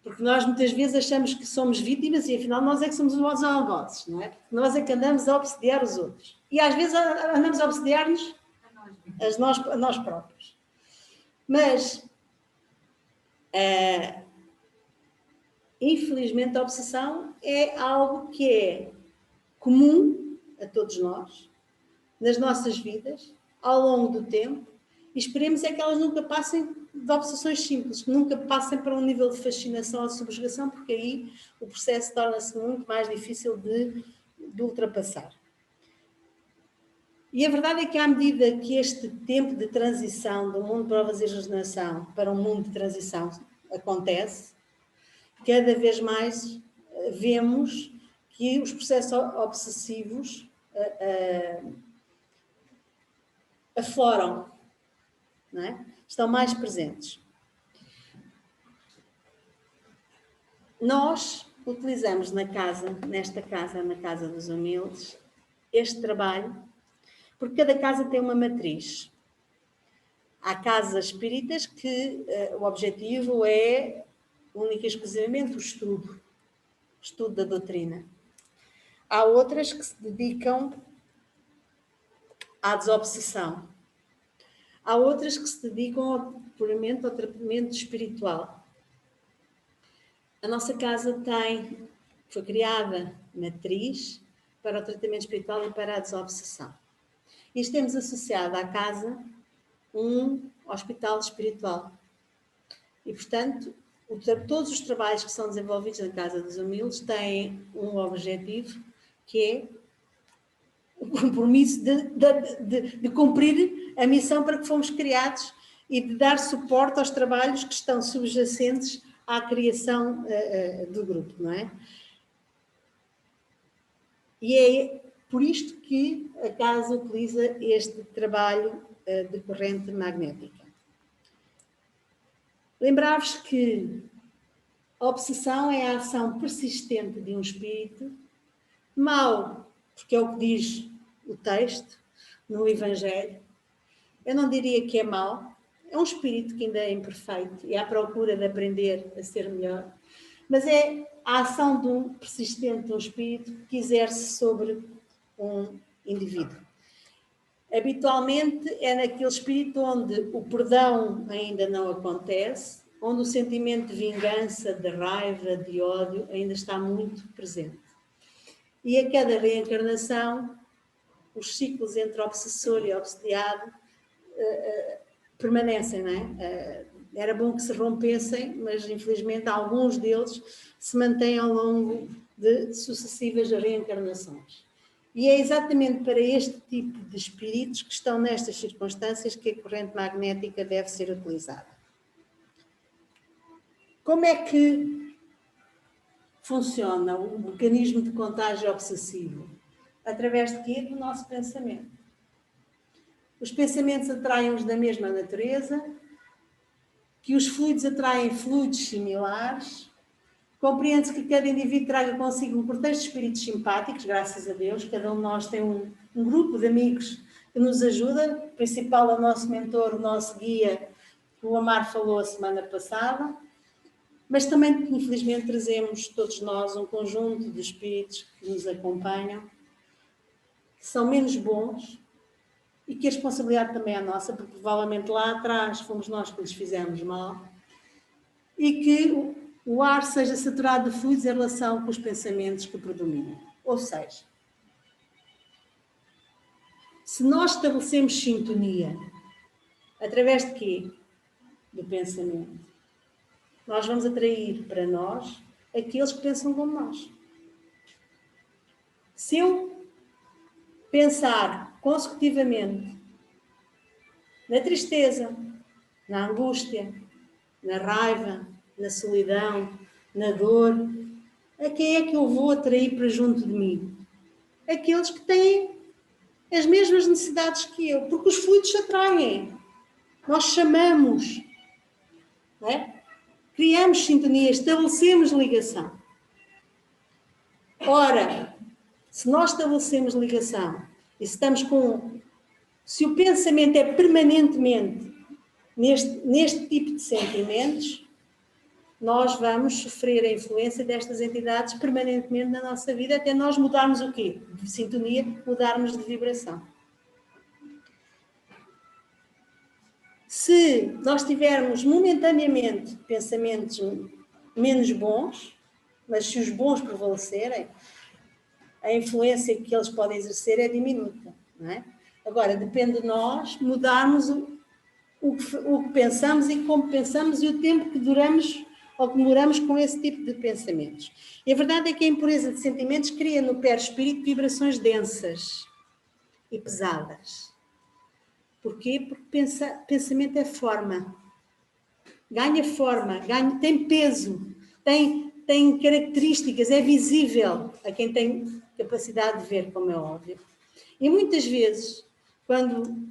Porque nós muitas vezes achamos que somos vítimas e afinal nós é que somos os algozes, não é? Porque nós é que andamos a obsediar os outros. E às vezes andamos a obsediar-nos a nós próprios. Mas, infelizmente, a obsessão é algo que é comum a todos nós, nas nossas vidas, ao longo do tempo, e esperemos é que elas nunca passem de obsessões simples, que nunca passem para um nível de fascinação ou subjugação, porque aí o processo torna-se muito mais difícil de ultrapassar. E a verdade é que à medida que este tempo de transição do mundo de provas e regeneração para um mundo de transição acontece, cada vez mais vemos que os processos obsessivos afloram, não é? Estão mais presentes. Nós utilizamos na casa dos humildes, este trabalho, porque cada casa tem uma matriz. Há casas espíritas que o objetivo é única e exclusivamente o estudo da doutrina. Há outras que se dedicam à desobsessão. Há outras que se dedicam puramente ao tratamento espiritual. A nossa casa foi criada matriz para o tratamento espiritual e para a desobsessão. E temos associado à casa um hospital espiritual. E, portanto, todos os trabalhos que são desenvolvidos na Casa dos Humildes têm um objetivo, que é o compromisso de cumprir a missão para que fomos criados e de dar suporte aos trabalhos que estão subjacentes à criação do grupo, não é? E é por isto que a Casa utiliza este trabalho de corrente magnética. Lembrar-vos que a obsessão é a ação persistente de um espírito mau, porque é o que diz o texto no Evangelho. Eu não diria que é mau, É um espírito que ainda é imperfeito e à procura de aprender a ser melhor. Mas é a ação de um persistente, de um espírito que exerce sobre um indivíduo. Habitualmente é naquele espírito onde o perdão ainda não acontece, onde o sentimento de vingança, de raiva, de ódio ainda está muito presente. E a cada reencarnação, os ciclos entre obsessor e obsediado permanecem, não é? Era bom que se rompessem, mas infelizmente alguns deles se mantêm ao longo de sucessivas reencarnações. E é exatamente para este tipo de espíritos que estão nestas circunstâncias que a corrente magnética deve ser utilizada. Como é que funciona o mecanismo de contágio obsessivo? Através de quê? Do nosso pensamento. Os pensamentos atraem-nos da mesma natureza, que os fluidos atraem fluidos similares. Compreende-se que cada indivíduo traga consigo um contexto de espíritos simpáticos, graças a Deus. Cada um de nós tem um grupo de amigos que nos ajuda. O principal é o nosso mentor, o nosso guia, que o Amar falou a semana passada. Mas também, infelizmente, trazemos todos nós um conjunto de espíritos que nos acompanham, que são menos bons e que a responsabilidade também é nossa, porque provavelmente lá atrás fomos nós que lhes fizemos mal, e que o ar seja saturado de fluidos em relação com os pensamentos que predominam. Ou seja, se nós estabelecemos sintonia, através de quê? Do pensamento. Nós vamos atrair para nós aqueles que pensam como nós. Se eu pensar consecutivamente na tristeza, na angústia, na raiva, na solidão, na dor, a quem é que eu vou atrair para junto de mim? Aqueles que têm as mesmas necessidades que eu, porque os fluidos se atraem. Nós chamamos, não é? Criamos sintonia, estabelecemos ligação. Ora, se nós estabelecemos ligação e se o pensamento é permanentemente neste tipo de sentimentos, nós vamos sofrer a influência destas entidades permanentemente na nossa vida, até nós mudarmos o quê? De sintonia, mudarmos de vibração. Se nós tivermos momentaneamente pensamentos menos bons, mas se os bons prevalecerem, a influência que eles podem exercer é diminuta, não é? Agora, depende de nós mudarmos o que pensamos e como pensamos e o tempo que duramos ou que demoramos com esse tipo de pensamentos. E a verdade é que a impureza de sentimentos cria no perispírito vibrações densas e pesadas. Porquê? Porque pensamento é forma. Ganha forma, tem peso, tem características, é visível a quem tem capacidade de ver, como é óbvio. E muitas vezes, quando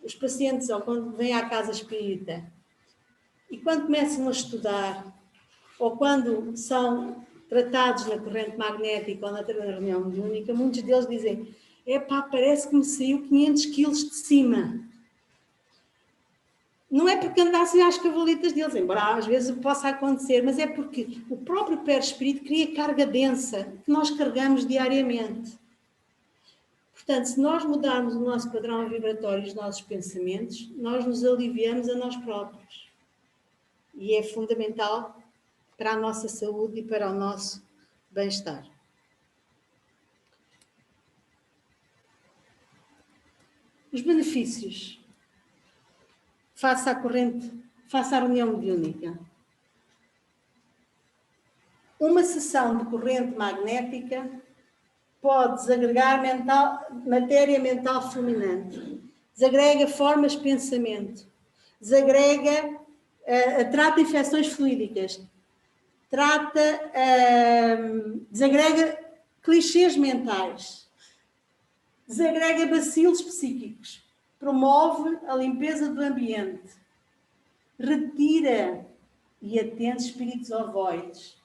os pacientes ou quando vêm à casa espírita e quando começam a estudar ou quando são tratados na corrente magnética ou na reunião mediúnica, muitos deles dizem: epá, parece que me saiu 500 quilos de cima. Não é porque andassem às cavalitas deles, embora às vezes possa acontecer, mas é porque o próprio perispírito cria carga densa que nós carregamos diariamente. Portanto, se nós mudarmos o nosso padrão vibratório e os nossos pensamentos, nós nos aliviamos a nós próprios. E é fundamental para a nossa saúde e para o nosso bem-estar. Os benefícios face à reunião mediúnica. Uma sessão de corrente magnética pode desagregar matéria mental fulminante, desagrega formas de pensamento, trata infecções fluídicas, desagrega clichês mentais, desagrega bacilos psíquicos, promove a limpeza do ambiente, retira e atende espíritos ovoides,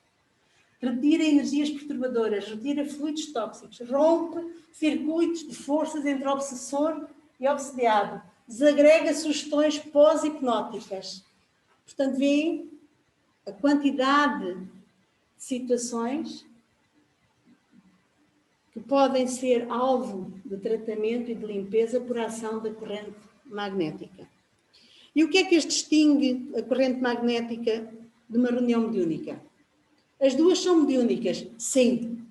retira energias perturbadoras, retira fluidos tóxicos, rompe circuitos de forças entre obsessor e obsediado, desagrega sugestões pós-hipnóticas. Portanto, veem a quantidade de situações que podem ser alvo de tratamento e de limpeza por ação da corrente magnética. E o que é que as distingue, a corrente magnética, de uma reunião mediúnica? As duas são mediúnicas? Sim.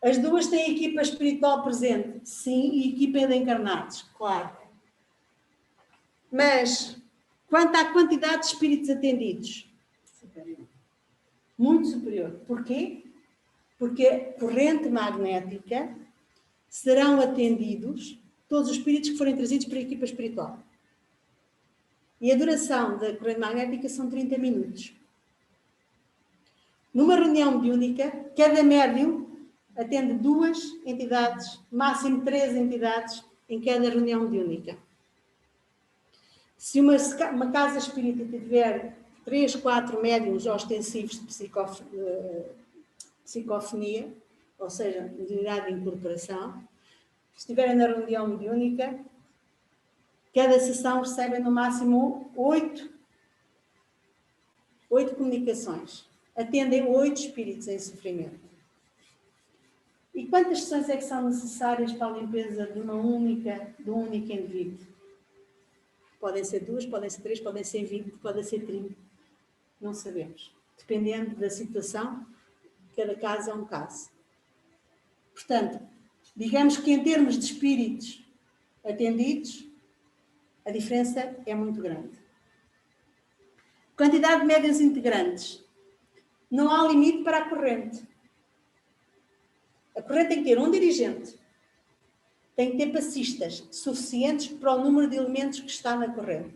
As duas têm equipa espiritual presente? Sim. E equipa de encarnados? Claro. Mas, quanto à quantidade de espíritos atendidos? Superior. Muito superior. Porquê? Porque a corrente magnética serão atendidos todos os espíritos que forem trazidos para a equipa espiritual. E a duração da corrente magnética são 30 minutos. Numa reunião mediúnica, cada médium atende 2 entidades, máximo 3 entidades em cada reunião mediúnica. Se uma casa espírita tiver 3, 4 médiums ostensivos de psicofonia, ou seja, mediunidade de incorporação, se estiverem na reunião mediúnica, cada sessão recebe no máximo 8 comunicações. Atendem 8 espíritos em sofrimento. E quantas sessões é que são necessárias para a limpeza de um único indivíduo? Podem ser 2, podem ser 3, podem ser 20, podem ser 30. Não sabemos. Dependendo da situação, cada caso é um caso. Portanto, digamos que em termos de espíritos atendidos, a diferença é muito grande. Quantidade de médiuns integrantes. Não há limite para a corrente. A corrente tem que ter um dirigente. Tem que ter passistas suficientes para o número de elementos que está na corrente.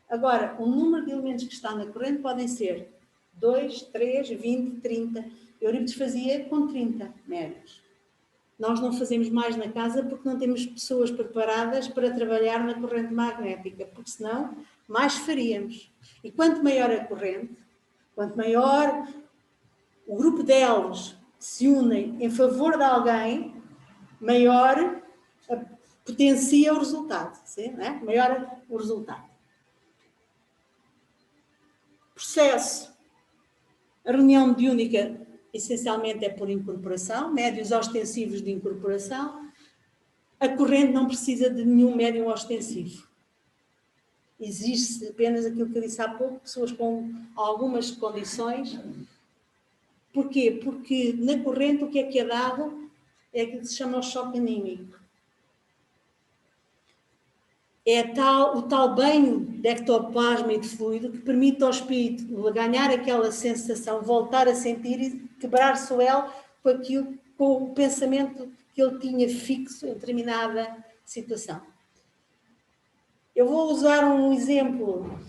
Agora, o número de elementos que está na corrente podem ser 2, 3, 20, 30. Eurípides fazia com 30 médiuns. Nós não fazemos mais na casa porque não temos pessoas preparadas para trabalhar na corrente magnética, porque senão mais faríamos. E quanto maior a corrente, quanto maior o grupo de elos se unem em favor de alguém, maior potencia o resultado. Sim, não é? Maior o resultado. Processo. A reunião mediúnica essencialmente é por incorporação, médiuns ostensivos de incorporação. A corrente não precisa de nenhum médium ostensivo. Existe apenas aquilo que eu disse há pouco, pessoas com algumas condições. Porquê? Porque na corrente o que é dado é aquilo que se chama o choque anímico. É o tal banho de ectoplasma e de fluido que permite ao espírito ganhar aquela sensação, voltar a sentir e quebrar-se o elo com o pensamento que ele tinha fixo em determinada situação. Eu vou usar um exemplo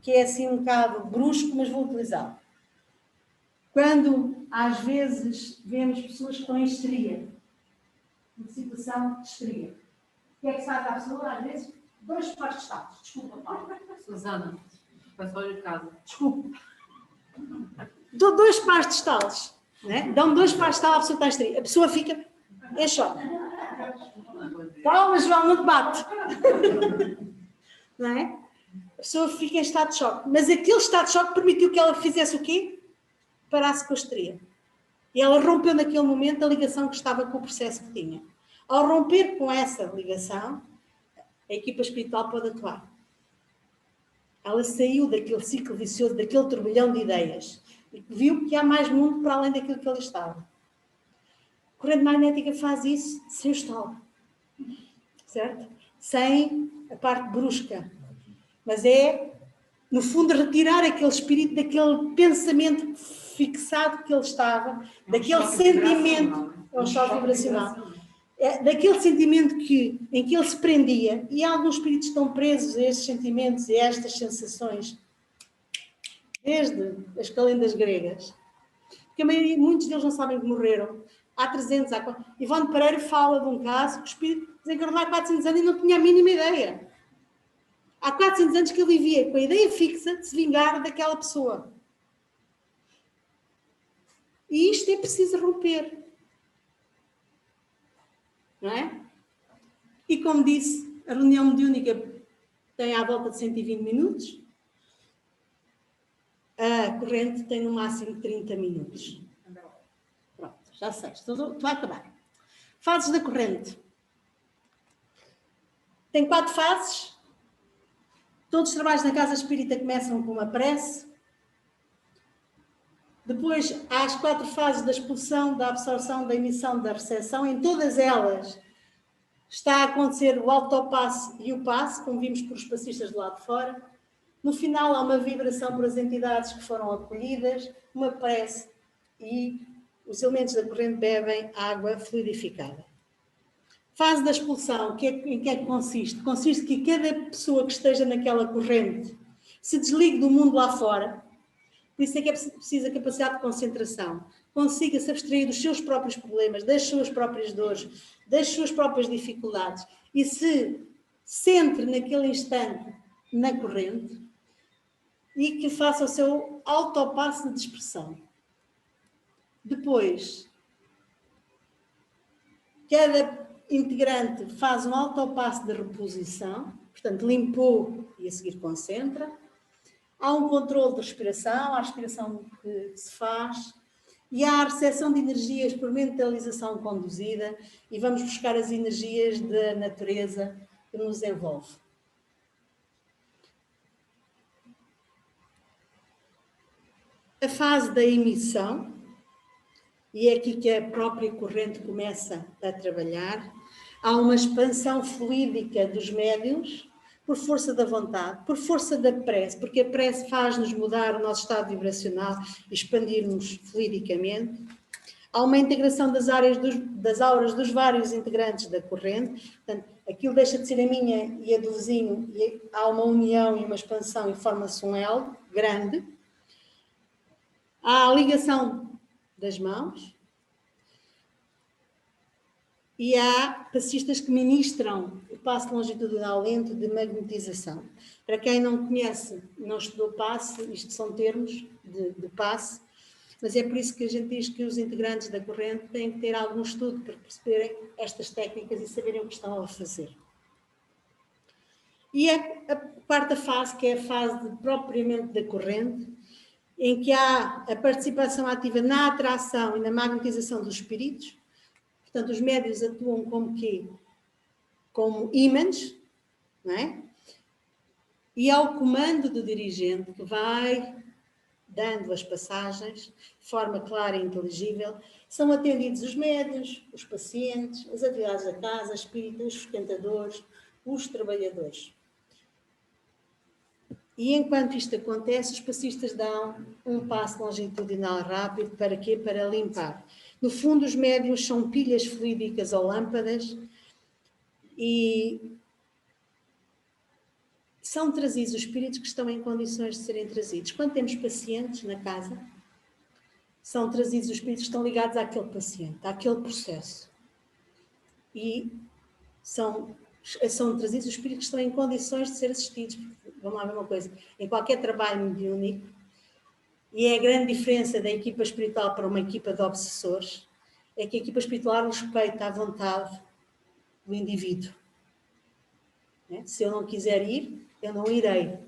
que é assim um bocado brusco, mas vou utilizá-lo. Quando, às vezes, vemos pessoas que estão em histeria, uma situação de histeria, o que é que se faz à pessoa, às vezes? 2 pares de estalos. Desculpa, Paulo. Susana, faz olho de casa. Desculpa. Dou 2 pares de estalos. Né? Dão 2 pares de estalos, a pessoa está em histeria. A pessoa fica em choque. Calma, João, não te bate. Não é? A pessoa fica em estado de choque. Mas aquele estado de choque permitiu que ela fizesse o quê? Parasse com a histeria. E ela rompeu naquele momento a ligação que estava com o processo que tinha. Ao romper com essa ligação, a equipa espiritual pode atuar. Ela saiu daquele ciclo vicioso, daquele turbilhão de ideias, e viu que há mais mundo para além daquilo que ali estava. A corrente magnética faz isso sem o estalo. Certo? Sem a parte brusca. Mas é, no fundo, retirar aquele espírito daquele pensamento fixado que ele estava, daquele sentimento, é um choque vibracional. É, daquele sentimento em que ele se prendia, e alguns espíritos estão presos a estes sentimentos e a estas sensações, desde as calendas gregas, porque muitos deles não sabem que morreram. Há 300, há 400. Ivone Pereira fala de um caso que o espírito desencarnou há 400 anos e não tinha a mínima ideia. Há 400 anos que ele vivia com a ideia fixa de se vingar daquela pessoa. E isto é preciso romper. Não é? E como disse, A reunião mediúnica tem à volta de 120 minutos. A corrente tem no máximo 30 minutos. Pronto, já sei, estou a acabar. Fases da corrente. Tem 4 fases. Todos os trabalhos na casa espírita começam com uma prece. Depois há as 4 fases da expulsão, da absorção, da emissão, da recepção. Em todas elas está a acontecer o autopasse e o passe, como vimos por os passistas do lado de fora. No final há uma vibração por as entidades que foram acolhidas, uma prece e os elementos da corrente bebem água fluidificada. Fase da expulsão, em que é que consiste? Consiste que cada pessoa que esteja naquela corrente se desligue do mundo lá fora. Por isso é que é preciso a capacidade de concentração. Consiga se abstrair dos seus próprios problemas, das suas próprias dores, das suas próprias dificuldades e se centre naquele instante na corrente e que faça o seu autopasse de dispersão. Depois, cada integrante faz um autopasse de reposição, portanto, limpou e a seguir concentra. Há um controle de respiração, a respiração que se faz, e há a recepção de energias por mentalização conduzida, e vamos buscar as energias da natureza que nos envolve. A fase da emissão, e é aqui que a própria corrente começa a trabalhar, há uma expansão fluídica dos médiuns, por força da vontade, por força da prece, porque a prece faz-nos mudar o nosso estado vibracional e expandir-nos fluidicamente. Há uma integração das auras dos vários integrantes da corrente, portanto, aquilo deixa de ser a minha e a do vizinho, e há uma união e uma expansão e forma-se um elo grande. Há a ligação das mãos e há passistas que ministram o passe longitudinal lento de magnetização. Para quem não conhece, não estudou passe, isto são termos de passe, mas é por isso que a gente diz que os integrantes da corrente têm que ter algum estudo para perceberem estas técnicas e saberem o que estão a fazer. E a quarta fase, que é a fase propriamente da corrente, em que há a participação ativa na atração e na magnetização dos espíritos. Portanto, os médiuns atuam como quê? Como ímãs, não é? E ao comando do dirigente, que vai dando as passagens de forma clara e inteligível, são atendidos os médiuns, os pacientes, as atividades da casa, espíritas, os frequentadores, os trabalhadores. E enquanto isto acontece, os passistas dão um passo longitudinal rápido. Para quê? Para limpar. No fundo, os médiuns são pilhas fluídicas ou lâmpadas e são trazidos os espíritos que estão em condições de serem trazidos. Quando temos pacientes na casa, são trazidos os espíritos que estão ligados àquele paciente, àquele processo. E são trazidos os espíritos que estão em condições de ser assistidos. Vamos lá ver uma coisa. Em qualquer trabalho mediúnico, e é a grande diferença da equipa espiritual para uma equipa de obsessores, é que a equipa espiritual respeita a vontade do indivíduo. Se eu não quiser ir, eu não irei.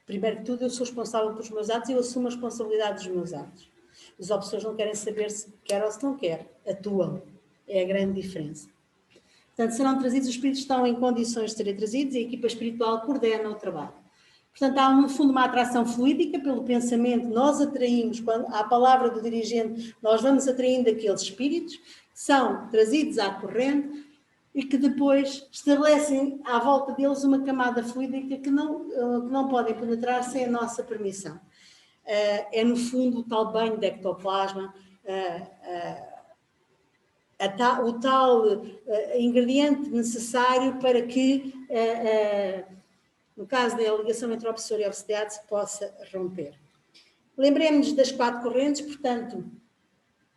Primeiro de tudo, eu sou responsável pelos meus atos e eu assumo a responsabilidade dos meus atos. Os obsessores não querem saber se quer ou se não quer. Atuam. É a grande diferença. Portanto, serão trazidos, os espíritos estão em condições de serem trazidos e a equipa espiritual coordena o trabalho. Portanto, há no fundo uma atração fluídica pelo pensamento. Nós atraímos, quando há a palavra do dirigente, nós vamos atraindo aqueles espíritos que são trazidos à corrente e que depois estabelecem à volta deles uma camada fluídica que não podem penetrar sem a nossa permissão. É no fundo o tal banho de ectoplasma, o tal ingrediente necessário para que, no caso da ligação entre o obsessor e o obsediado, se possa romper. Lembremos-nos das 4 correntes, portanto,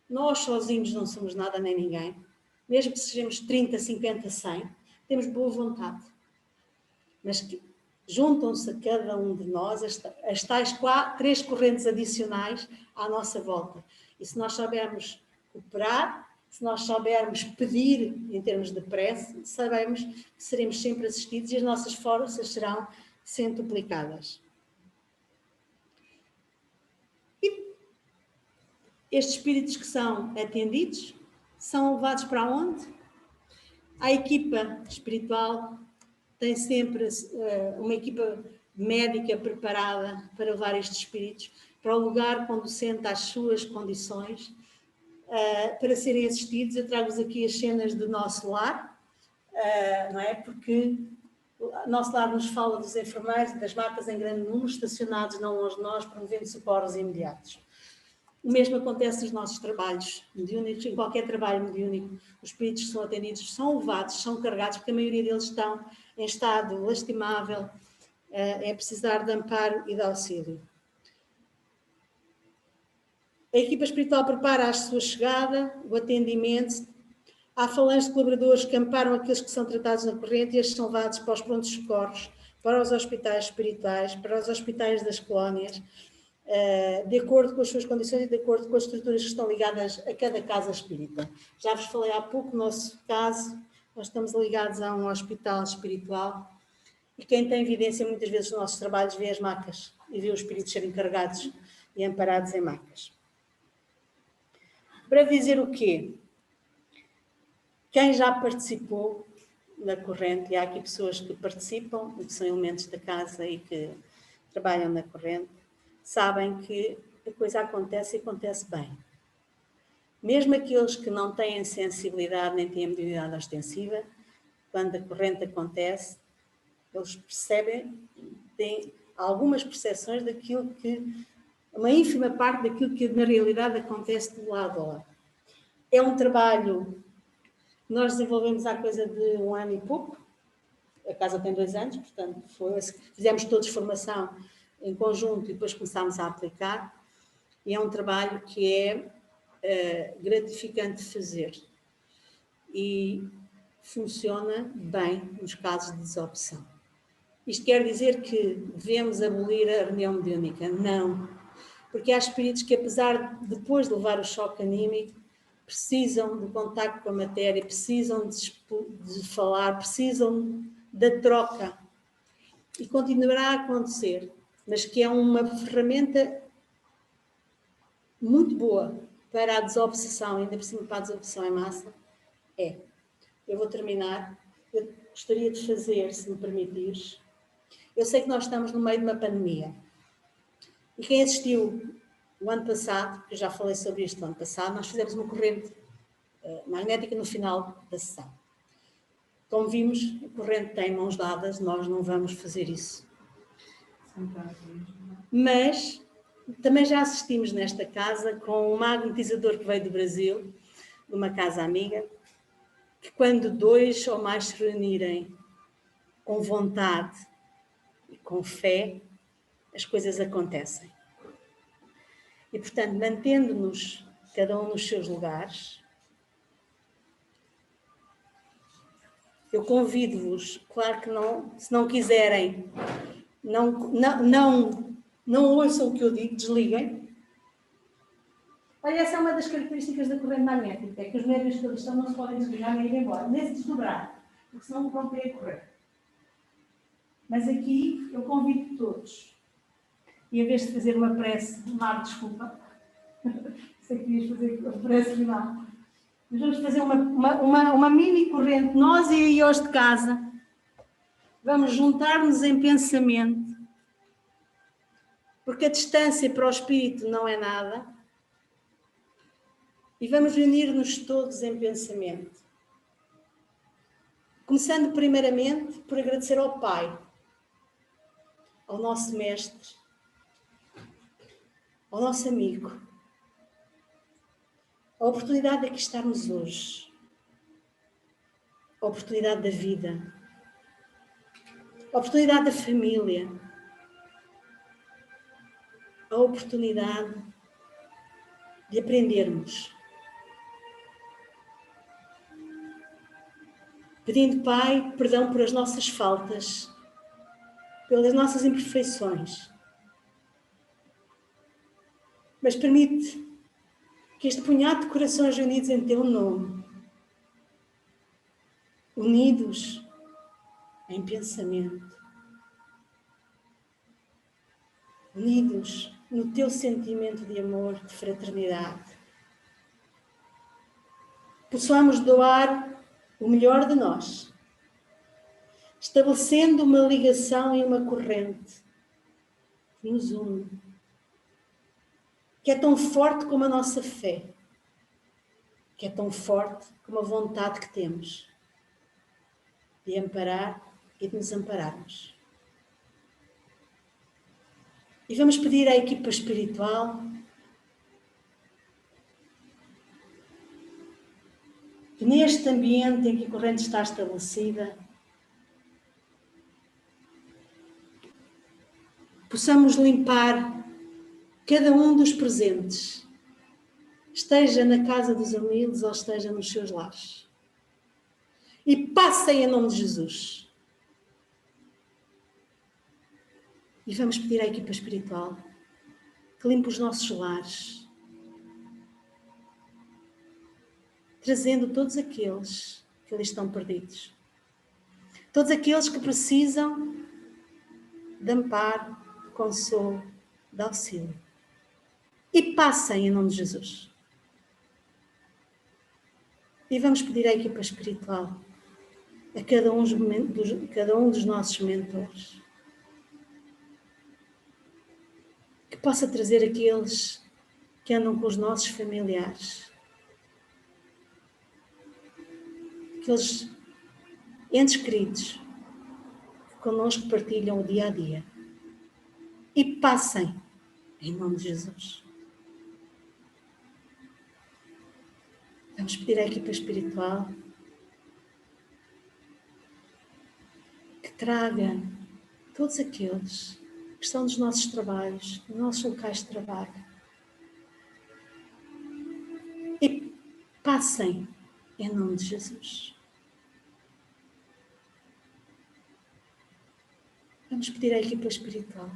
nós sozinhos não somos nada nem ninguém, mesmo que sejamos 30, 50, 100, temos boa vontade, mas que juntam-se a cada um de nós as tais 3 correntes adicionais à nossa volta. E se nós soubermos cooperar, se nós soubermos pedir em termos de prece, sabemos que seremos sempre assistidos e as nossas forças serão centuplicadas. E estes espíritos que são atendidos são levados para onde? A equipa espiritual tem sempre uma equipa médica preparada para levar estes espíritos para o lugar conducente às suas condições, para serem assistidos. Eu trago-vos aqui as cenas do nosso lar, não é? Porque o nosso lar nos fala dos enfermeiros, das macas em grande número, estacionados não longe de nós, promovendo socorros imediatos. O mesmo acontece nos nossos trabalhos mediúnicos, em qualquer trabalho mediúnico, os espíritos que são atendidos são levados, são carregados, porque a maioria deles estão em estado lastimável, é precisar de amparo e de auxílio. A equipa espiritual prepara a sua chegada, o atendimento. Há falanges de colaboradores que amparam aqueles que são tratados na corrente e estes são levados para os prontos socorros, para os hospitais espirituais, para os hospitais das colónias, de acordo com as suas condições e de acordo com as estruturas que estão ligadas a cada casa espírita. Já vos falei há pouco, no nosso caso, nós estamos ligados a um hospital espiritual e quem tem evidência muitas vezes nos nossos trabalhos vê as macas e vê os espíritos serem carregados e amparados em macas. Para dizer o quê? Quem já participou na corrente, e há aqui pessoas que participam, que são elementos da casa e que trabalham na corrente, sabem que a coisa acontece e acontece bem. Mesmo aqueles que não têm sensibilidade nem têm mediunidade ostensiva, quando a corrente acontece, eles percebem, têm algumas percepções daquilo que, uma ínfima parte daquilo que na realidade acontece do lado a lado. É um trabalho que nós desenvolvemos há coisa de 1 ano e pouco, a casa tem 2 anos, portanto fizemos todos formação em conjunto e depois começámos a aplicar, e é um trabalho que é gratificante de fazer e funciona bem nos casos de desopção. Isto quer dizer que devemos abolir a reunião mediúnica? Não, porque há espíritos que, apesar de depois de levar o choque anímico, precisam do contacto com a matéria, precisam de falar, precisam da troca, e continuará a acontecer, mas que é uma ferramenta muito boa para a desobsessão, ainda por cima para a desobsessão em massa, é. Eu vou terminar. Eu gostaria de fazer, se me permitires. Eu sei que nós estamos no meio de uma pandemia. E quem assistiu o ano passado, que eu já falei sobre isto no ano passado, nós fizemos uma corrente magnética no final da sessão. Como vimos, a corrente tem mãos dadas, nós não vamos fazer isso. Mas também já assistimos nesta casa com um magnetizador que veio do Brasil, de uma casa amiga, que quando 2 ou mais se reunirem com vontade e com fé, as coisas acontecem. E, portanto, mantendo-nos cada um nos seus lugares, eu convido-vos, claro que não, se não quiserem, não ouçam o que eu digo, desliguem. Olha, essa é uma das características da corrente magnética, é que os médios que eles estão não se podem desligar nem ir embora, nem se desdobrar, porque senão vão ter a correr. Mas aqui eu convido todos, e em vez de fazer uma prece, Mar, desculpa, sei que querias fazer a prece final, mas vamos fazer uma mini corrente, nós e aí hoje de casa, vamos juntar-nos em pensamento, porque a distância para o espírito não é nada, e vamos unir-nos todos em pensamento. Começando primeiramente por agradecer ao Pai, ao nosso Mestre, ao nosso amigo, a oportunidade de aqui estarmos hoje, a oportunidade da vida, a oportunidade da família, a oportunidade de aprendermos. Pedindo, Pai, perdão por as nossas faltas, pelas nossas imperfeições. Mas permite que este punhado de corações unidos em teu nome, unidos em pensamento, unidos no teu sentimento de amor, de fraternidade, possamos doar o melhor de nós, estabelecendo uma ligação e uma corrente que nos une, que é tão forte como a nossa fé, que é tão forte como a vontade que temos de amparar e de nos ampararmos. E vamos pedir à equipa espiritual que neste ambiente em que a corrente está estabelecida, possamos limpar cada um dos presentes, esteja na casa dos humildes ou esteja nos seus lares. E passem em nome de Jesus. E vamos pedir à equipa espiritual que limpe os nossos lares, trazendo todos aqueles que ali estão perdidos. Todos aqueles que precisam de amparo, de consolo, de auxílio. E passem em nome de Jesus. E vamos pedir à equipa espiritual, a cada um dos nossos mentores, que possa trazer aqueles que andam com os nossos familiares, aqueles entes queridos que connosco partilham o dia a dia. E passem em nome de Jesus. Vamos pedir à equipa espiritual que traga todos aqueles que estão nos nossos trabalhos, nos nossos locais de trabalho. E passem em nome de Jesus. Vamos pedir à equipa espiritual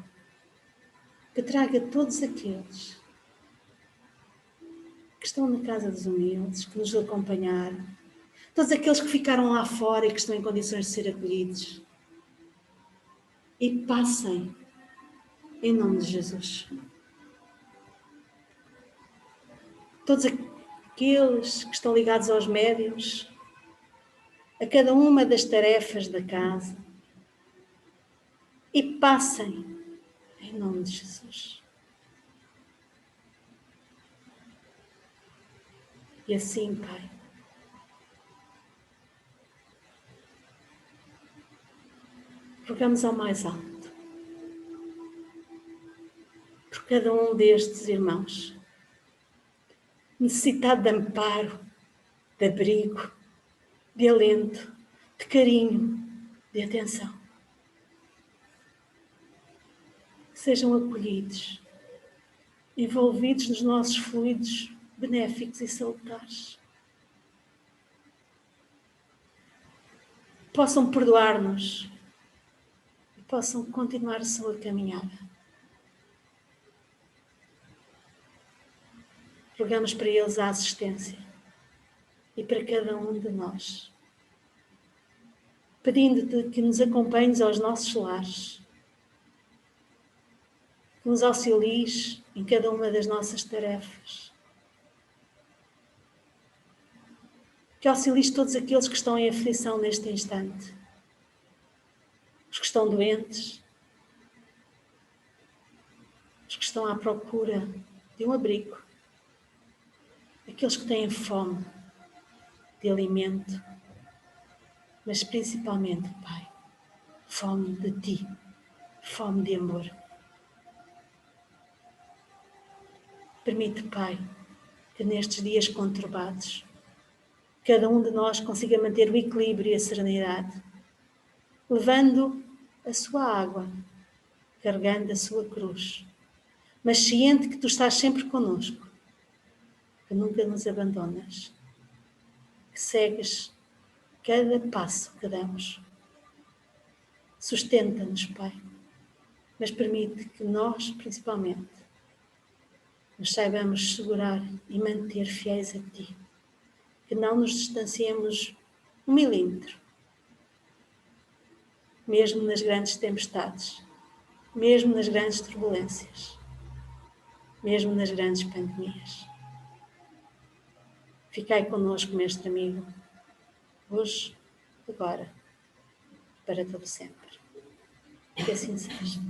que traga todos aqueles que estão na casa dos humildes, que nos acompanharam, todos aqueles que ficaram lá fora e que estão em condições de ser acolhidos. E passem em nome de Jesus. Todos aqueles que estão ligados aos médiuns, a cada uma das tarefas da casa. E passem em nome de Jesus. E assim, Pai, rogamos ao mais alto por cada um destes irmãos, necessitado de amparo, de abrigo, de alento, de carinho, de atenção. Sejam acolhidos, envolvidos nos nossos fluidos benéficos e salutares. Possam perdoar-nos e possam continuar a sua caminhada. Rogamos para eles a assistência e para cada um de nós, pedindo-te que nos acompanhes aos nossos lares, que nos auxilies em cada uma das nossas tarefas, que auxilies todos aqueles que estão em aflição neste instante, os que estão doentes, os que estão à procura de um abrigo, aqueles que têm fome de alimento, mas principalmente, Pai, fome de Ti, fome de amor. Permite, Pai, que nestes dias conturbados, cada um de nós consiga manter o equilíbrio e a serenidade, levando a sua água, carregando a sua cruz, mas ciente que Tu estás sempre conosco, que nunca nos abandonas, que segues cada passo que damos. Sustenta-nos, Pai, mas permite que nós, principalmente, nos saibamos segurar e manter fiéis a Ti, que não nos distanciemos 1 milímetro, mesmo nas grandes tempestades, mesmo nas grandes turbulências, mesmo nas grandes pandemias. Ficai connosco, Mestre amigo, hoje, agora, para todo sempre. Que assim seja.